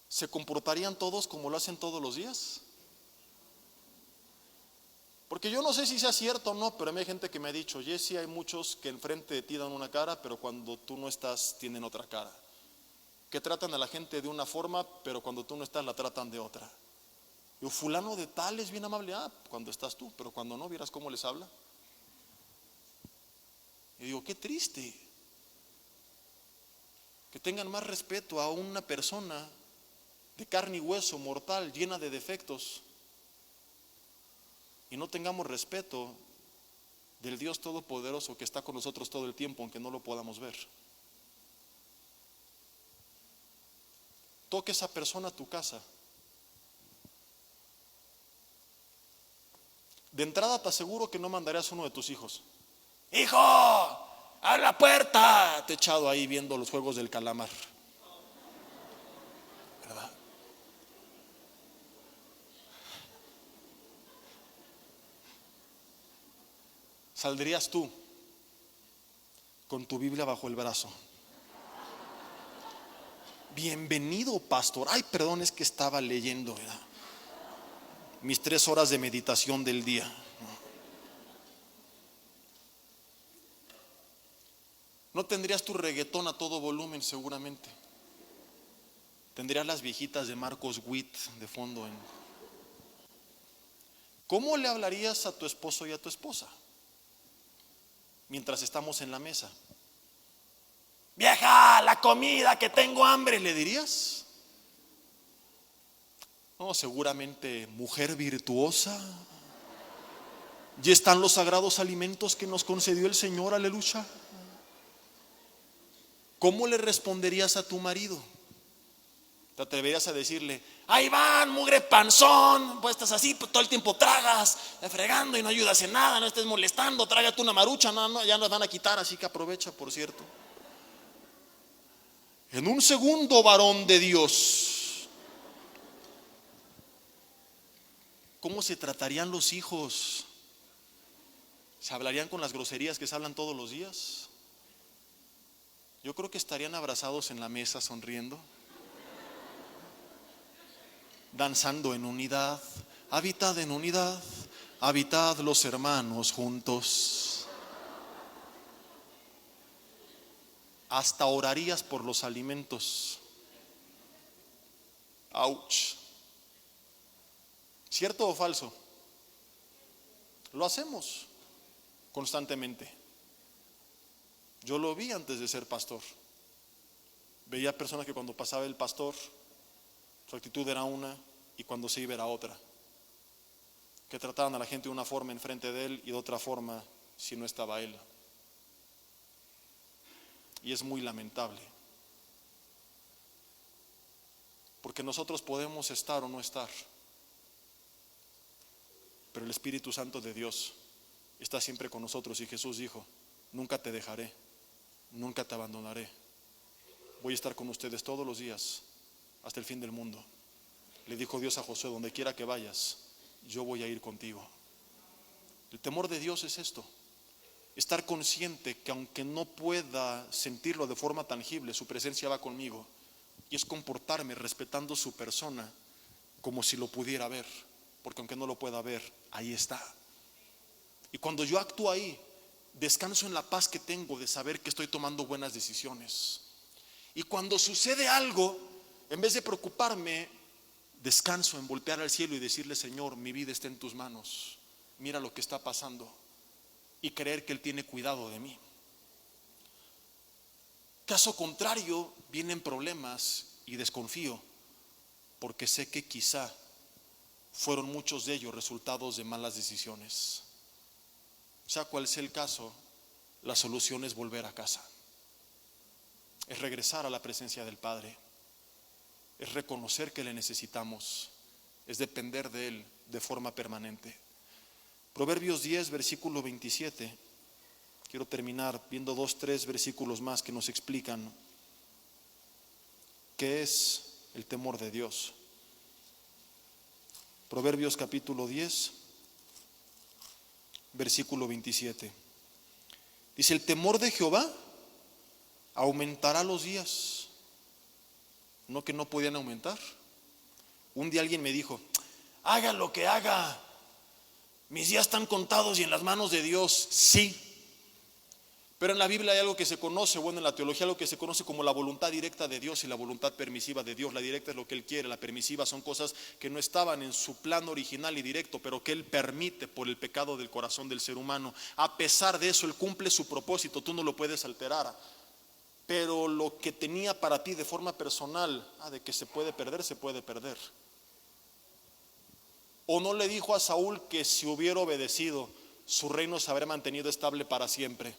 Speaker 1: ¿Se comportarían todos como lo hacen todos los días? Porque yo no sé si sea cierto o no, pero a mí hay gente que me ha dicho, Jesse, hay muchos que enfrente de ti dan una cara, pero cuando tú no estás tienen otra cara. Que tratan a la gente de una forma, pero cuando tú no estás la tratan de otra. Y fulano de tal es bien amable, cuando estás tú, pero cuando no, vieras cómo les habla. Y digo, qué triste. Que tengan más respeto a una persona de carne y hueso, mortal, llena de defectos, y no tengamos respeto del Dios Todopoderoso que está con nosotros todo el tiempo, aunque no lo podamos ver. Toque esa persona a tu casa. De entrada te aseguro que no mandarías a uno de tus hijos. ¡Hijo! ¡Abre la puerta! Te he echado ahí viendo los juegos del calamar, ¿verdad? Saldrías tú con tu Biblia bajo el brazo. Bienvenido, pastor. Ay, perdón, es que estaba leyendo, ¿verdad? Mis 3 horas de meditación del día. No tendrías tu reggaetón a todo volumen seguramente. Tendrías las viejitas de Marcos Witt de fondo. ¿Cómo le hablarías a tu esposo y a tu esposa mientras estamos en la mesa? Vieja, la comida, que tengo hambre, ¿le dirías? No, seguramente, mujer virtuosa, ya están los sagrados alimentos que nos concedió el Señor, aleluya. ¿Cómo le responderías a tu marido? ¿Te atreverías a decirle: ahí van, mugre panzón, pues estás así, pues todo el tiempo tragas, fregando y no ayudas en nada, no estés molestando, trágate una marucha, no, ya nos van a quitar, así que aprovecha, por cierto. En un segundo, varón de Dios, ¿cómo se tratarían los hijos? ¿Se hablarían con las groserías que se hablan todos los días? Yo creo que estarían abrazados en la mesa sonriendo, danzando en unidad. Habitad en unidad, habitad los hermanos juntos. Hasta orarías por los alimentos. Ouch. ¿Cierto o falso? Lo hacemos constantemente. Yo lo vi antes de ser pastor. Veía personas que cuando pasaba el pastor, su actitud era una, y cuando se iba era otra. Que trataban a la gente de una forma enfrente de él y de otra forma si no estaba él. Y es muy lamentable. Porque nosotros podemos estar o no estar, pero el Espíritu Santo de Dios está siempre con nosotros, y Jesús dijo: nunca te dejaré, nunca te abandonaré. Voy a estar con ustedes todos los días hasta el fin del mundo. Le dijo Dios a Josué: donde quiera que vayas, yo voy a ir contigo. El temor de Dios es esto: estar consciente que aunque no pueda sentirlo de forma tangible, su presencia va conmigo, y es comportarme respetando su persona como si lo pudiera ver, porque aunque no lo pueda ver, ahí está. Y cuando yo actúo ahí, descanso en la paz que tengo de saber que estoy tomando buenas decisiones. Y cuando sucede algo, en vez de preocuparme, descanso en voltear al cielo y decirle: Señor, mi vida está en tus manos, mira lo que está pasando, y creer que Él tiene cuidado de mí. Caso contrario, vienen problemas y desconfío, porque sé que quizá fueron muchos de ellos resultados de malas decisiones. Sea cual sea el caso, la solución es volver a casa, es regresar a la presencia del Padre, es reconocer que le necesitamos, es depender de Él de forma permanente. Proverbios 10, versículo 27. Quiero terminar viendo 2-3 versículos más que nos explican qué es el temor de Dios. Proverbios capítulo 10, versículo 27. Dice: el temor de Jehová aumentará los días. No que no podían aumentar. Un día alguien me dijo: haga lo que haga, mis días están contados y en las manos de Dios. Sí, pero en la Biblia hay algo que se conoce, en la teología, algo que se conoce como la voluntad directa de Dios y la voluntad permisiva de Dios. La directa es lo que Él quiere, la permisiva son cosas que no estaban en su plan original y directo, pero que Él permite por el pecado del corazón del ser humano. A pesar de eso, Él cumple su propósito, tú no lo puedes alterar. Pero lo que tenía para ti de forma personal, de que se puede perder, se puede perder. ¿O no le dijo a Saúl que si hubiera obedecido, su reino se habría mantenido estable para siempre?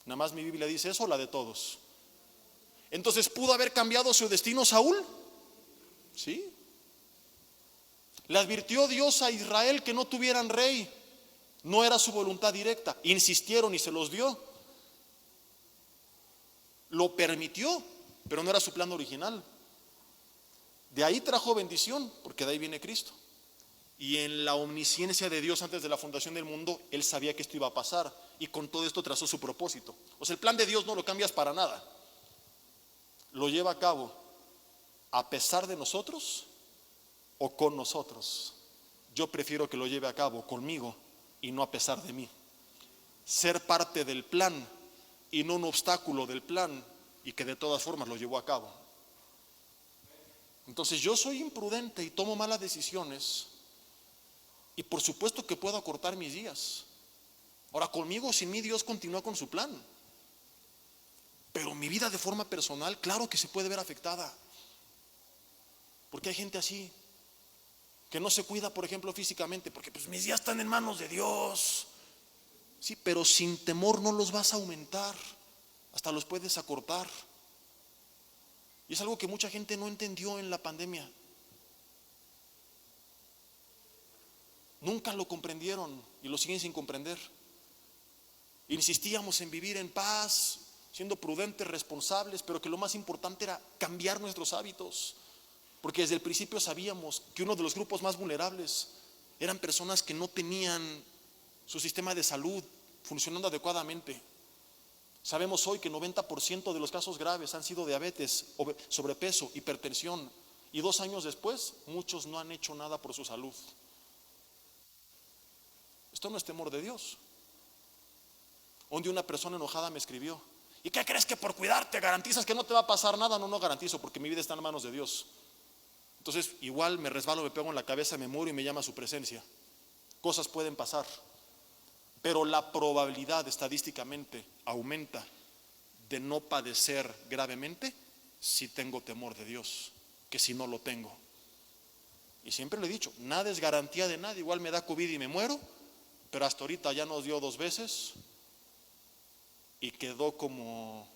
Speaker 1: Nada más mi Biblia dice eso, o la de todos. Entonces, ¿pudo haber cambiado su destino Saúl? Sí. Le advirtió Dios a Israel que no tuvieran rey. No era su voluntad directa. Insistieron y se los dio. Lo permitió, pero no era su plan original. De ahí trajo bendición, porque de ahí viene Cristo. Y en la omnisciencia de Dios antes de la fundación del mundo, Él sabía que esto iba a pasar, y con todo esto trazó su propósito. O sea, el plan de Dios no lo cambias para nada. Lo lleva a cabo a pesar de nosotros o con nosotros. Yo prefiero que lo lleve a cabo conmigo y no a pesar de mí. Ser parte del plan y no un obstáculo del plan, y que de todas formas lo llevó a cabo. Entonces yo soy imprudente y tomo malas decisiones, y por supuesto que puedo acortar mis días. Ahora, conmigo o sin mí, Dios continúa con su plan, pero mi vida de forma personal, claro que se puede ver afectada, porque hay gente así que no se cuida, por ejemplo, físicamente, porque pues mis días están en manos de Dios. Sí, pero sin temor no los vas a aumentar, hasta los puedes acortar. Y es algo que mucha gente no entendió en la pandemia. Nunca lo comprendieron y lo siguen sin comprender. Insistíamos en vivir en paz, siendo prudentes, responsables, pero que lo más importante era cambiar nuestros hábitos, porque desde el principio sabíamos que uno de los grupos más vulnerables eran personas que no tenían su sistema de salud funcionando adecuadamente. Sabemos hoy que 90% de los casos graves han sido diabetes, sobrepeso, hipertensión, y 2 años después muchos no han hecho nada por su salud. Esto no es temor de Dios. Un día una persona enojada me escribió: ¿y qué crees, que por cuidarte garantizas que no te va a pasar nada? No, no garantizo, porque mi vida está en manos de Dios. Entonces igual me resbalo, me pego en la cabeza, me muero y me llama a su presencia. Cosas pueden pasar, pero la probabilidad estadísticamente aumenta de no padecer gravemente si tengo temor de Dios, que si no lo tengo. Y siempre le he dicho, nada es garantía de nada. Igual me da COVID y me muero, pero hasta ahorita ya nos dio 2 veces y quedó como,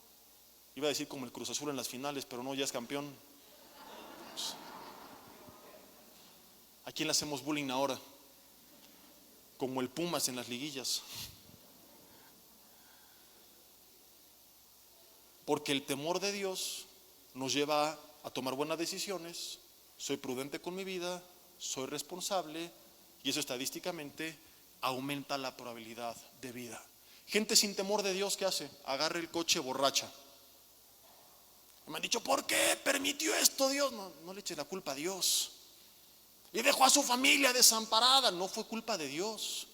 Speaker 1: iba a decir como el Cruz Azul en las finales, pero no, ya es campeón. ¿A quién le hacemos bullying ahora? Como el Pumas en las liguillas. Porque el temor de Dios nos lleva a tomar buenas decisiones. Soy prudente con mi vida, soy responsable, y eso estadísticamente aumenta la probabilidad de vida. Gente sin temor de Dios, ¿qué hace? Agarra el coche borracha. Me han dicho, ¿por qué permitió esto Dios? No le eche la culpa a Dios. Y dejó a su familia desamparada. No fue culpa de Dios,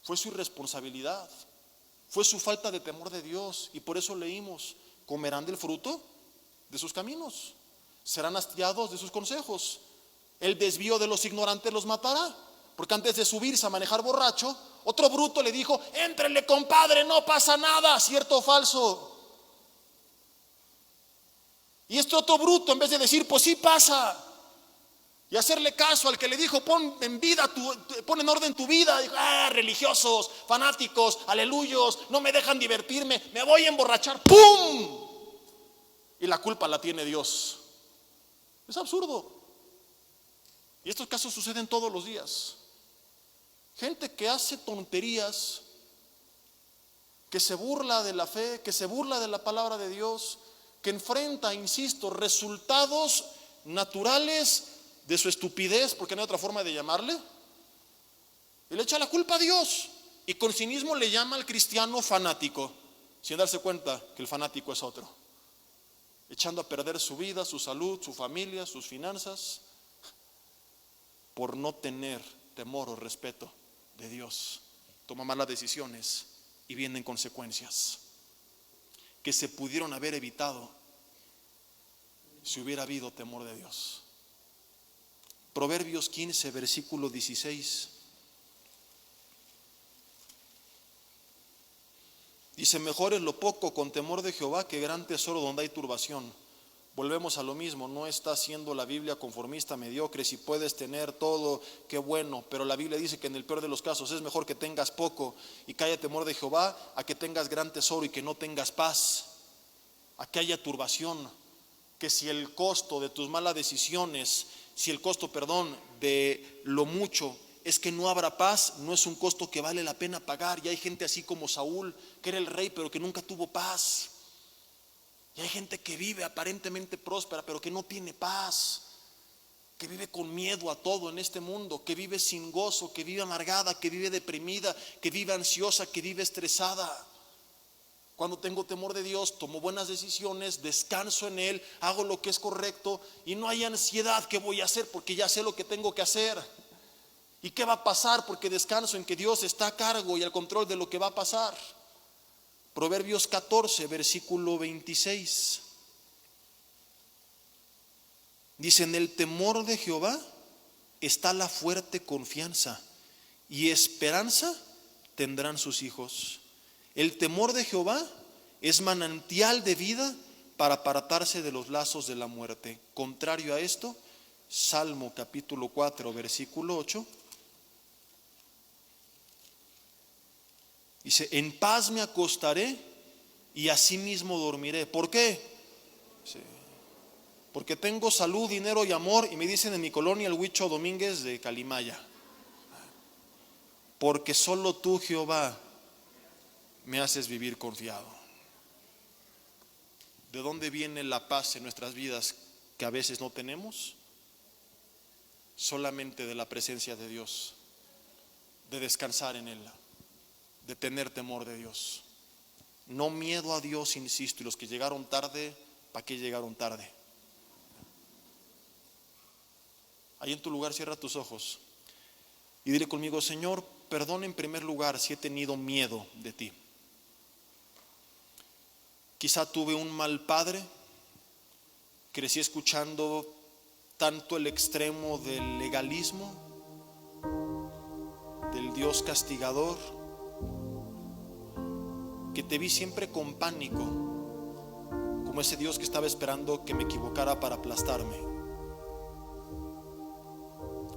Speaker 1: fue su irresponsabilidad, fue su falta de temor de Dios. Y por eso leímos, comerán del fruto de sus caminos, serán hastiados de sus consejos. El desvío de los ignorantes los matará, porque antes de subirse a manejar borracho, otro bruto le dijo, éntrele compadre, no pasa nada. ¿Cierto o falso? Y este otro bruto, en vez de decir, pues sí pasa, y hacerle caso al que le dijo, pon en orden tu vida, dijo, religiosos, fanáticos, aleluyos, no me dejan divertirme, me voy a emborrachar. ¡Pum! Y la culpa la tiene Dios. Es absurdo. Y estos casos suceden todos los días. Gente que hace tonterías, que se burla de la fe, que se burla de la palabra de Dios, que enfrenta, insisto, resultados naturales de su estupidez, porque no hay otra forma de llamarle, y le echa la culpa a Dios, y con cinismo le llama al cristiano fanático, sin darse cuenta que el fanático es otro, echando a perder su vida, su salud, su familia, sus finanzas, por no tener temor o respeto de Dios. Toma malas decisiones y vienen consecuencias que se pudieron haber evitado si hubiera habido temor de Dios. Proverbios 15, versículo 16. Dice, mejor es lo poco con temor de Jehová que gran tesoro donde hay turbación. Volvemos a lo mismo, no está siendo la Biblia conformista, mediocre. Si puedes tener todo, qué bueno, pero la Biblia dice que en el peor de los casos es mejor que tengas poco y que haya temor de Jehová, a que tengas gran tesoro y que no tengas paz, a que haya turbación. Que si el costo de tus malas decisiones, de lo mucho es que no habrá paz, no es un costo que vale la pena pagar. Y hay gente así como Saúl, que era el rey pero que nunca tuvo paz. Y hay gente que vive aparentemente próspera pero que no tiene paz, que vive con miedo a todo en este mundo, que vive sin gozo, que vive amargada, que vive deprimida, que vive ansiosa, que vive estresada. Cuando tengo temor de Dios, tomo buenas decisiones, descanso en Él, hago lo que es correcto y no hay ansiedad. ¿Qué voy a hacer? Porque ya sé lo que tengo que hacer. ¿Y qué va a pasar? Porque descanso en que Dios está a cargo y al control de lo que va a pasar. Proverbios 14, versículo 26. Dice: en el temor de Jehová está la fuerte confianza, y esperanza tendrán sus hijos. El temor de Jehová es manantial de vida para apartarse de los lazos de la muerte. Contrario a esto, Salmo capítulo 4, versículo 8. Dice: en paz me acostaré y asimismo dormiré. ¿Por qué? Sí. Porque tengo salud, dinero y amor, y me dicen en mi colonia el Huicho Domínguez de Calimaya. Porque solo tú, Jehová, me haces vivir confiado. ¿De dónde viene la paz en nuestras vidas que a veces no tenemos? Solamente de la presencia de Dios, de descansar en Él, de tener temor de Dios. No miedo a Dios, insisto, y los que llegaron tarde, ¿para qué llegaron tarde? Ahí en tu lugar cierra tus ojos y dile conmigo: Señor, perdona en primer lugar si he tenido miedo de ti. Quizá tuve un mal padre, crecí escuchando tanto el extremo del legalismo, del Dios castigador, que te vi siempre con pánico, como ese Dios que estaba esperando que me equivocara para aplastarme.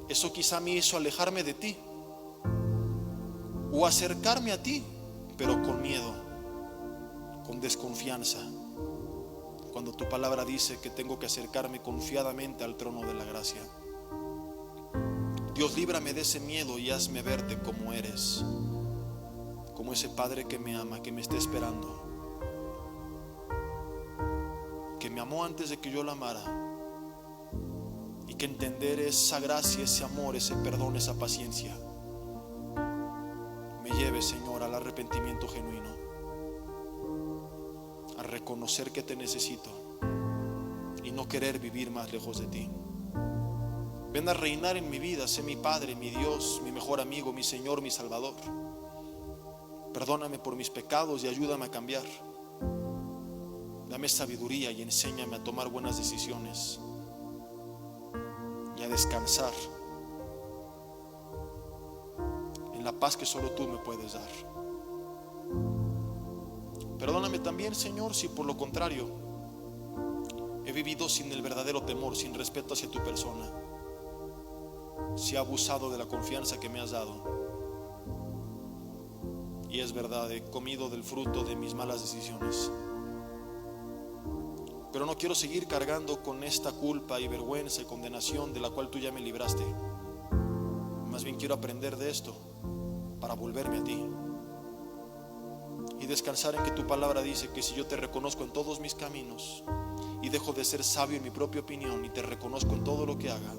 Speaker 1: Eso quizá me hizo alejarme de ti o acercarme a ti, pero con miedo, con desconfianza, cuando tu palabra dice que tengo que acercarme confiadamente al trono de la gracia. Dios, líbrame de ese miedo y hazme verte como eres, como ese Padre que me ama, que me está esperando, que me amó antes de que yo lo amara, y que entender esa gracia, ese amor, ese perdón, esa paciencia me lleve, Señor, al arrepentimiento genuino, a reconocer que te necesito y no querer vivir más lejos de ti. Ven a reinar en mi vida, sé mi Padre, mi Dios, mi mejor amigo, mi Señor, mi Salvador. Perdóname por mis pecados y ayúdame a cambiar. Dame sabiduría y enséñame a tomar buenas decisiones y a descansar en la paz que solo tú me puedes dar. Perdóname también, Señor, si por lo contrario he vivido sin el verdadero temor, sin respeto hacia tu persona, si he abusado de la confianza que me has dado. Y es verdad, he comido del fruto de mis malas decisiones, pero no quiero seguir cargando con esta culpa y vergüenza y condenación de la cual tú ya me libraste. Más bien quiero aprender de esto para volverme a ti y descansar en que tu palabra dice que si yo te reconozco en todos mis caminos y dejo de ser sabio en mi propia opinión y te reconozco en todo lo que haga,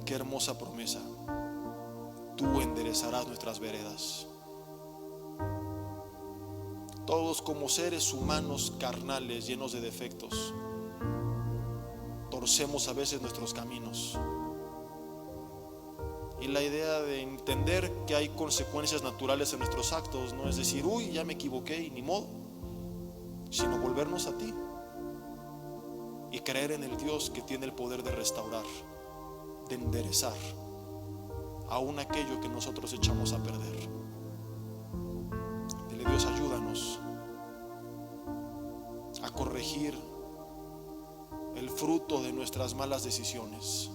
Speaker 1: qué hermosa promesa: tú enderezarás nuestras veredas. Todos como seres humanos carnales, llenos de defectos, torcemos a veces nuestros caminos. Y la idea de entender que hay consecuencias naturales en nuestros actos no es decir, uy, ya me equivoqué y ni modo, sino volvernos a ti y creer en el Dios que tiene el poder de restaurar, de enderezar aún aquello que nosotros echamos a perder. Dile: Dios, ayúdanos a corregir el fruto de nuestras malas decisiones,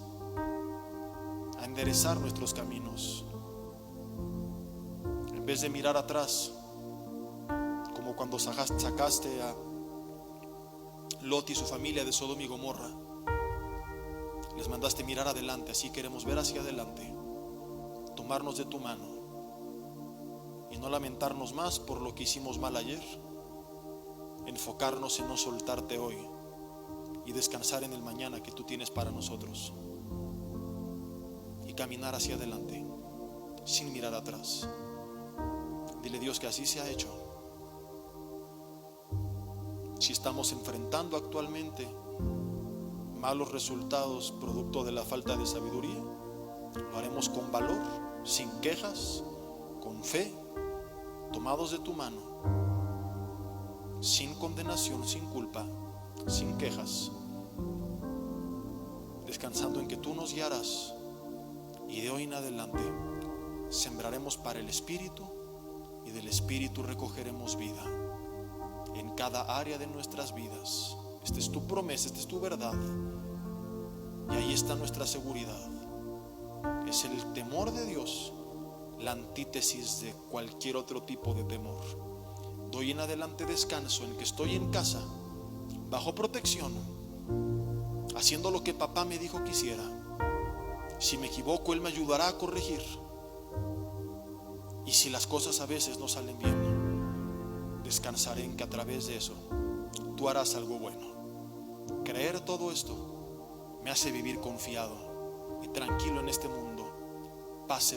Speaker 1: a enderezar nuestros caminos, en vez de mirar atrás, como cuando sacaste a Lot y su familia de Sodoma y Gomorra. Les mandaste mirar adelante. Así queremos ver hacia adelante, tomarnos de tu mano y no lamentarnos más por lo que hicimos mal ayer, enfocarnos en no soltarte hoy y descansar en el mañana que tú tienes para nosotros, y caminar hacia adelante sin mirar atrás. Dile: Dios, que así se ha hecho. Si estamos enfrentando actualmente malos resultados producto de la falta de sabiduría, lo haremos con valor, sin quejas, con fe, tomados de tu mano, sin condenación, sin culpa, sin quejas, descansando en que tú nos guiarás, y de hoy en adelante sembraremos para el Espíritu y del Espíritu recogeremos vida en cada área de nuestras vidas. Esta es tu promesa, esta es tu verdad, y ahí está nuestra seguridad. Es el temor de Dios, la antítesis de cualquier otro tipo de temor. Doy en adelante descanso en que estoy en casa, bajo protección, haciendo lo que papá me dijo que hiciera. Si me equivoco, Él me ayudará a corregir. Y si las cosas a veces no salen bien, descansaré en que a través de eso tú harás algo bueno. Creer todo esto me hace vivir confiado y tranquilo en este mundo. Pase